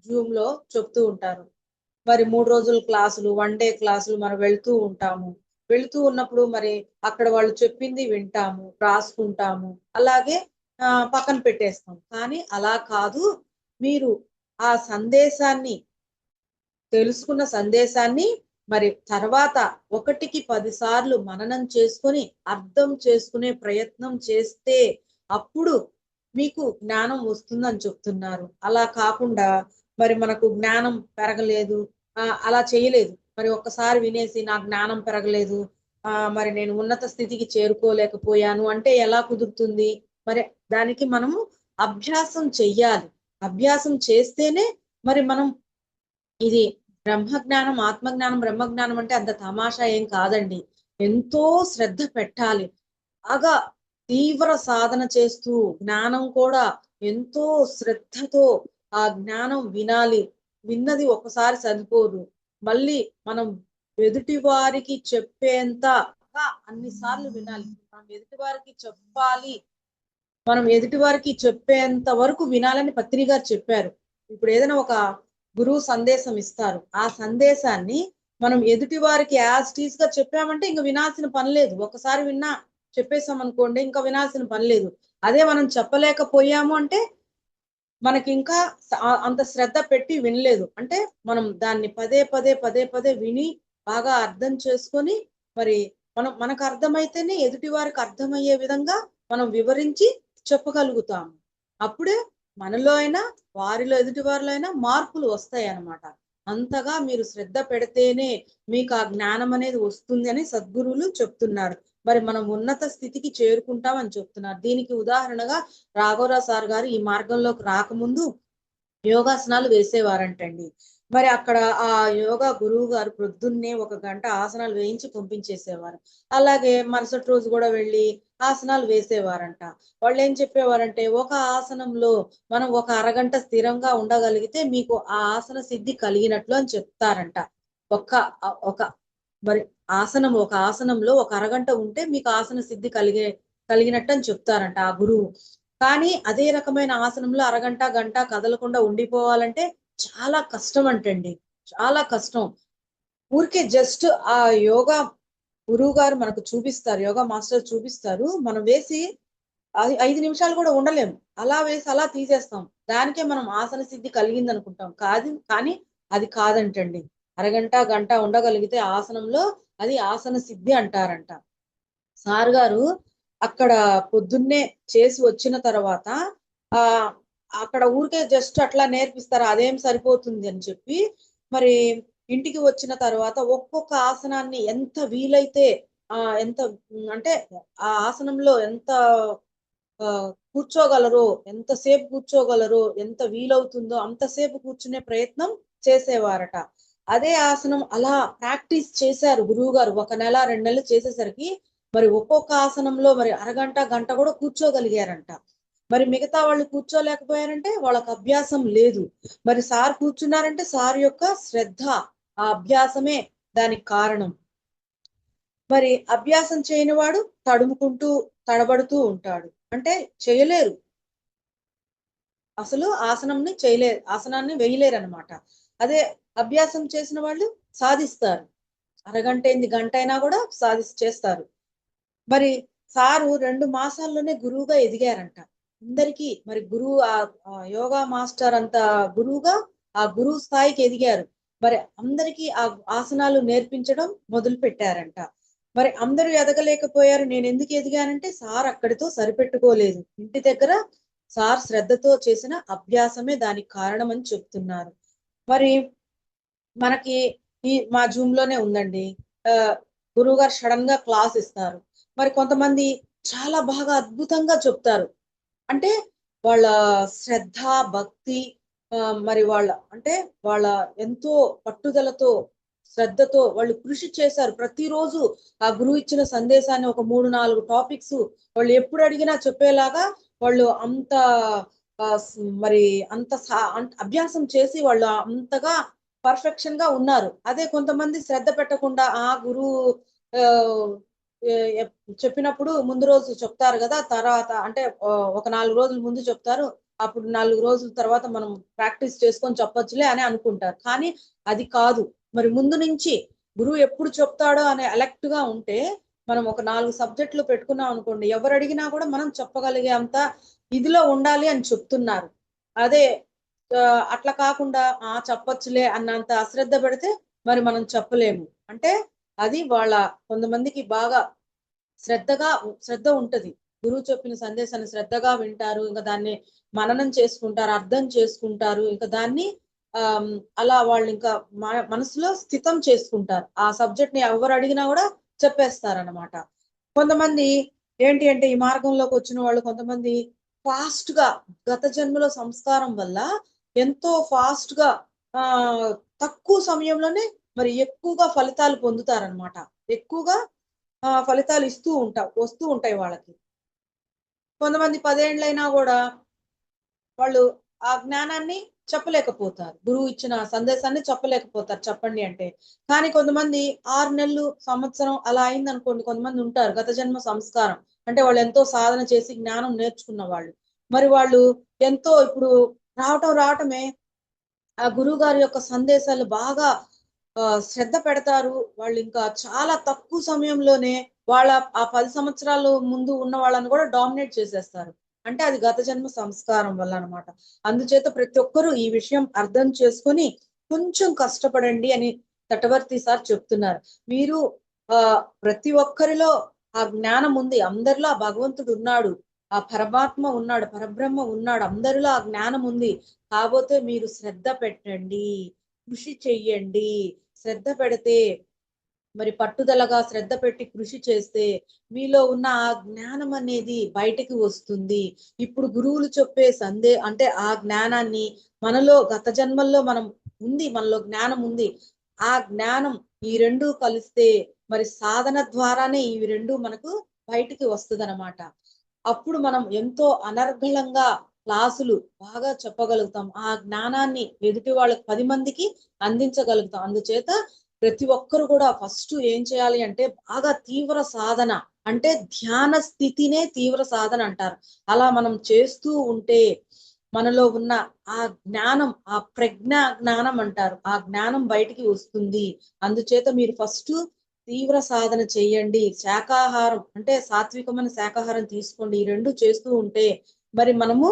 జూమ్ లో చెప్తూ ఉంటారు, మరి 3 రోజుల క్లాసులు, 1 డే క్లాసులు మనం వెళ్తూ ఉంటాము. వెళ్తూ ఉన్నప్పుడు మరి అక్కడ వాళ్ళు చెప్పింది వింటాము, రాసుకుంటాము, అలాగే పక్కన పెట్టేస్తాం. కానీ అలా కాదు, మీరు ఆ సందేశాన్ని తెలుసుకున్న సందేశాన్ని మరి తర్వాత 1కి 10 సార్లు మననం చేసుకొని అర్థం చేసుకునే ప్రయత్నం చేస్తే అప్పుడు మీకు జ్ఞానం వస్తుందని చెప్తున్నారు. అలా కాకుండా మరి మనకు జ్ఞానం పెరగలేదు, అలా చేయలేదు, మరి ఒక్కసారి వినేసి నా జ్ఞానం పెరగలేదు, మరి నేను ఉన్నత స్థితికి చేరుకోలేకపోయాను అంటే ఎలా కుదురుతుంది? మరి దానికి మనము అభ్యాసం చెయ్యాలి. అభ్యాసం చేస్తేనే మరి మనం ఇది బ్రహ్మజ్ఞానం, ఆత్మజ్ఞానం, బ్రహ్మజ్ఞానం అంటే అంత తమాషా ఏం కాదండి. ఎంతో శ్రద్ధ పెట్టాలి. బాగా తీవ్ర సాధన చేస్తూ జ్ఞానం కూడా ఎంతో శ్రద్ధతో ఆ జ్ఞానం వినాలి. విన్నది ఒకసారి సరిపోదు. మళ్ళీ మనం ఎదుటి వారికి చెప్పేంత అన్నిసార్లు వినాలి. మనం ఎదుటి వారికి చెప్పాలి, మనం ఎదుటి వారికి చెప్పేంత వరకు వినాలని పత్రి గారు చెప్పారు. ఇప్పుడు ఏదైనా ఒక గురువు సందేశం ఇస్తారు, ఆ సందేశాన్ని మనం ఎదుటి వారికి యాజ్ టీజ్ గా చెప్పామంటే ఇంకా వినాల్సిన పని లేదు. ఒకసారి విన్నా చెప్పేసాం అనుకోండి, ఇంకా వినాల్సిన పని లేదు. అదే మనం చెప్పలేకపోయాము అంటే మనకి ఇంకా అంత శ్రద్ధ పెట్టి వినలేదు అంటే మనం దాన్ని పదే పదే పదే పదే విని బాగా అర్థం చేసుకొని మరి మనకు అర్థమైతేనే ఎదుటి వారికి అర్థమయ్యే విధంగా మనం వివరించి చెప్పగలుగుతాము. అప్పుడే మనలో అయినా వారిలో ఎదుటి వారిలో అయినా మార్పులు వస్తాయి అన్నమాట. అంతగా మీరు శ్రద్ధ పెడితేనే మీకు ఆ జ్ఞానం అనేది వస్తుంది అని సద్గురువులు చెప్తున్నారు. మరి మనం ఉన్నత స్థితికి చేరుకుంటామని చెప్తున్నారు. దీనికి ఉదాహరణగా రాఘవరావు సార్ గారు ఈ మార్గంలోకి రాకముందు యోగాసనాలు వేసేవారంటండి. మరి అక్కడ ఆ యోగా గురువు గారు పొద్దున్నే 1 గంట ఆసనాలు వేయించి పంపించేసేవారు. అలాగే మరుసటి రోజు కూడా వెళ్ళి ఆసనాలు వేసేవారంట. వాళ్ళు ఏం చెప్పేవారంటే ఒక ఆసనంలో మనం ఒక అరగంట స్థిరంగా ఉండగలిగితే మీకు ఆ ఆసన సిద్ధి కలిగినట్లు అని చెప్తారంట. ఒక ఒక మరి ఒక ఆసనంలో ఒక అరగంట ఉంటే మీకు ఆసన సిద్ధి కలిగినట్టు అని చెప్తారంట ఆ గురువు. కానీ అదే రకమైన ఆసనంలో అరగంట గంట కదలకుండా ఉండిపోవాలంటే చాలా కష్టం అంటండి. చాలా కష్టం. ఊరికే జస్ట్ ఆ యోగా గురువు గారు మనకు చూపిస్తారు, యోగా మాస్టర్ చూపిస్తారు, మనం వేసి 5 నిమిషాలు కూడా ఉండలేము. అలా వేసి అలా తీసేస్తాం. దానికే మనం ఆసన సిద్ధి కలిగింది అనుకుంటాం. కానీ అది కాదంటండి. అరగంట గంట ఉండగలిగితే ఆసనంలో అది ఆసన సిద్ధి అంటారంట. సార్ గారు అక్కడ పొద్దున్నే చేసి వచ్చిన తర్వాత ఆహ్, అక్కడ ఊరికే జస్ట్ అట్లా నేర్పిస్తారు. అదేం సరిపోతుంది అని చెప్పి, మరి ఇంటికి వచ్చిన తర్వాత ఒక్కొక్క ఆసనాన్ని ఎంత వీలైతే ఎంత అంటే ఆ ఆసనంలో ఎంత కూర్చోగలరో, ఎంతసేపు కూర్చోగలరో, ఎంత వీలవుతుందో అంతసేపు కూర్చునే ప్రయత్నం చేసేవారట. అదే ఆసనం అలా ప్రాక్టీస్ చేశారు గురువుగారు. 1 నెల, 2 నెలలు చేసేసరికి మరి ఒక్కొక్క ఆసనంలో మరి అరగంట, గంట కూడా కూర్చోగలిగారంట. మరి మిగతా వాళ్ళు కూర్చోలేకపోయారంటే వాళ్ళకి అభ్యాసం లేదు. మరి సార్ కూర్చున్నారంటే సార్ యొక్క శ్రద్ధ, ఆ అభ్యాసమే దానికి కారణం. మరి అభ్యాసం చేయని వాడు తడుముకుంటూ, తడబడుతూ ఉంటాడు. అంటే చేయలేరు. అసలు ఆసనాన్ని వేయలేరనమాట. అదే అభ్యాసం చేసిన వాళ్ళు సాధిస్తారు. అరగంటేంది, గంటైనా కూడా చేస్తారు. మరి సారు 2 మాసాల్లోనే గురువుగా ఎదిగారంట. అందరికీ మరి గురువు యోగా మాస్టర్ అంత గురువుగా ఆ గురువు స్థాయికి ఎదిగారు. మరి అందరికీ ఆ ఆసనాలు నేర్పించడం మొదలుపెట్టారంట. మరి అందరూ ఎదగలేకపోయారు. నేనెందుకు ఎదిగానంటే సార్ అక్కడితో సరిపెట్టుకోలేదు. ఇంటి దగ్గర సార్ శ్రద్ధతో చేసిన అభ్యాసమే దానికి కారణమని చెప్తున్నారు. మరి మనకి మా జూమ్‌లోనే ఉందండి. గురువుగారు సడెన్‌గా క్లాస్ ఇస్తారు. మరి కొంతమంది చాలా బాగా అద్భుతంగా చెప్తారు. అంటే వాళ్ళ శ్రద్ధ, భక్తి మరి అంటే వాళ్ళ ఎంతో పట్టుదలతో, శ్రద్ధతో వాళ్ళు కృషి చేశారు. ప్రతిరోజు ఆ గురువు ఇచ్చిన సందేశాన్ని ఒక 3, 4 టాపిక్స్ వాళ్ళు ఎప్పుడు అడిగినా చెప్పేలాగా వాళ్ళు అంత ఆహ్, స్ మరి అంత అభ్యాసం చేసి వాళ్ళు అంతగా పర్ఫెక్షన్‌గా ఉన్నారు. అదే కొంతమంది శ్రద్ధ పెట్టకుండా గురువు ఆహ్, ఎ ఎప్ చెప్పినప్పుడు ముందు రోజు చెప్తారు గదా! తర్వాత అంటే ఒక 4 రోజుల ముందు చెప్తారు. అప్పుడు 4 రోజుల తర్వాత మనం ప్రాక్టీస్ చేసుకొని చెప్పొచ్చులే అని అనుకుంటారు. కానీ అది కాదు. మరి ముందు నుంచి గురువు ఎప్పుడు చెప్తాడో అనే అలర్ట్‌గా ఉంటే, మనం ఒక 4 సబ్జెక్టులు పెట్టుకున్నాం అనుకోండి, ఎవరడిగినా కూడా మనం చెప్పగలిగే అంత ఇదిలో ఉండాలి అని చెప్తున్నారు. అదే అట్లా కాకుండా చెప్పొచ్చులే అన్నంత అశ్రద్ధ పెడితే మరి మనం చెప్పలేము. అంటే అది కొంతమందికి బాగా శ్రద్ధ ఉంటది. గురువు చెప్పిన సందేశాన్ని శ్రద్ధగా వింటారు. ఇంక దాన్ని మననం చేసుకుంటారు, అర్థం చేసుకుంటారు. ఇంక దాన్ని ఆహ్, అలా వాళ్ళింకా మనసులో స్థితం చేసుకుంటారు. ఆ సబ్జెక్ట్‌ని ఎవ్వరడిగినా గూడా చెప్పేస్తారనమాట. కొంతమంది ఏంటి అంటే ఈ మార్గంలోకొచ్చిన వాళ్ళు కొంతమంది ఫాస్ట్‌గా గత జన్మలో సంస్కారం వల్ల ఎంతో ఫాస్ట్‌గా ఆహ్, తక్కువ సమయంలోనే మరి ఎక్కువగా ఫలితాలు పొందుతారనమాట. ఎక్కువగా ఫలితాలు వస్తూ ఉంటాయి వాళ్ళకి. కొంతమంది 10 ఏండ్లైనా గూడా వాళ్ళు ఆ జ్ఞానాన్ని చెప్పలేకపోతారు. గురువు ఇచ్చిన సందేశాన్ని చెప్పలేకపోతారు చెప్పండి అంటే. కానీ కొంతమంది 6 నెలలు, సంవత్సరం అలా అయిందనుకోండి కొంతమంది ఉంటారు. గత జన్మ సంస్కారం. అంటే వాళ్ళెంతో సాధన చేసి జ్ఞానం నేర్చుకున్న వాళ్ళు. మరి వాళ్ళు ఎంతో ఇప్పుడు రావటమే ఆ గురువుగారి యొక్క సందేశాలు బాగా శ్రద్ధ పెడతారు. వాళ్ళింకా చాలా తక్కువ సమయంలోనే ఆ 10 సంవత్సరాలు ముందు ఉన్న వాళ్ళని గూడా డామినేట్ చేసేస్తారు. అంటే అది గత జన్మ సంస్కారం వల్ల అన్నమాట. అందుచేత ప్రతి ఒక్కరూ ఈ విషయం అర్థం చేసుకొని కొంచెం కష్టపడండి అని తటవర్తి సార్ చెప్తున్నారు. మీరు ప్రతి ఒక్కరిలో ఆ జ్ఞానం ఉంది. అందరిలో ఆ భగవంతుడు ఉన్నాడు. ఆ పరమాత్మ ఉన్నాడు. పరబ్రహ్మ ఉన్నాడు. అందరిలో ఆ జ్ఞానం ఉంది. కాపోతే మీరు శ్రద్ధ పెట్టండి. కృషి చెయ్యండి. శ్రద్ధ పెడితే మరి పట్టుదలగా శ్రద్ధ పెట్టి కృషి చేస్తే మీలో ఉన్న ఆ జ్ఞానం అనేది బయటికి వస్తుంది. ఇప్పుడు గురువులు చెప్పే అంటే ఆ జ్ఞానాన్ని మనలో గత జన్మల్లో మనలో జ్ఞానం ఉంది. ఆ జ్ఞానం ఈ 2 కలిస్తే మరి సాధన ద్వారానే ఇవి 2 మనకు బయటికి వస్తదనమాట. అప్పుడు మనం ఎంతో అనర్గళంగా క్లాసులు బాగా చెప్పగలుగుతాం. ఆ జ్ఞానాన్ని ఎదుటి వాళ్ళకి 10 మందికి అందించగలుగుతాం. అందుచేత ప్రతి ఒక్కరు కూడా ఫస్ట్ ఏం చేయాలి అంటే బాగా తీవ్ర సాధన. అంటే ధ్యాన స్థితినే తీవ్ర సాధన అంటారు. అలా మనం చేస్తూ ఉంటే మనలో ఉన్న ఆ జ్ఞానం, ఆ ప్రజ్ఞా జ్ఞానం అంటారు. ఆ జ్ఞానం బయటికి వస్తుంది. అందుచేత మీరు ఫస్టు తీవ్ర సాధన చెయ్యండి. శాకాహారం అంటే సాత్వికమైన శాకాహారం తీసుకోండి. ఈ 2 చేస్తూ ఉంటే మరి మనము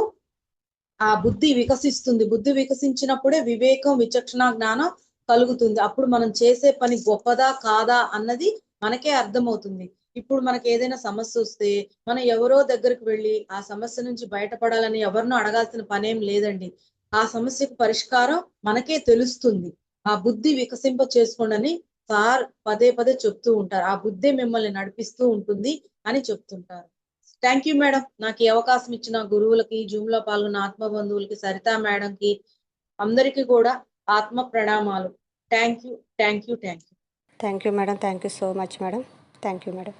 ఆ బుద్ధి వికసిస్తుంది. బుద్ధి వికసించినప్పుడే వివేకం, విచక్షణ జ్ఞానం కలుగుతుంది. అప్పుడు మనం చేసే పని గొప్పదా? కాదా? అన్నది మనకే అర్థమవుతుంది. ఇప్పుడు మనకేదైనా సమస్యొస్తే మనం ఎవరో దగ్గరికి వెళ్లి ఆ సమస్య నుంచి బయటపడాలని ఎవరినో అడగాల్సిన పనేం లేదండి. ఆ సమస్యకు పరిష్కారం మనకే తెలుస్తుంది. ఆ బుద్ధి వికసింప చేసుకోండని సార్ పదే పదే చెప్తూ ఉంటారు. ఆ బుద్ధే మిమ్మల్ని నడిపిస్తూ ఉంటుంది అని చెప్తుంటారు. Thank you madam. నాకు ఈ అవకాశం ఇచ్చిన గురువులకి, జూమ్‌లో పాల్గొన్న ఆత్మ బంధువులకి, సరిత మేడంకి అందరికీ కూడా ఆత్మ ప్రణామాలు. Thank you. Thank you. Thank you. Thank you madam. Thank you so much madam. Thank you madam.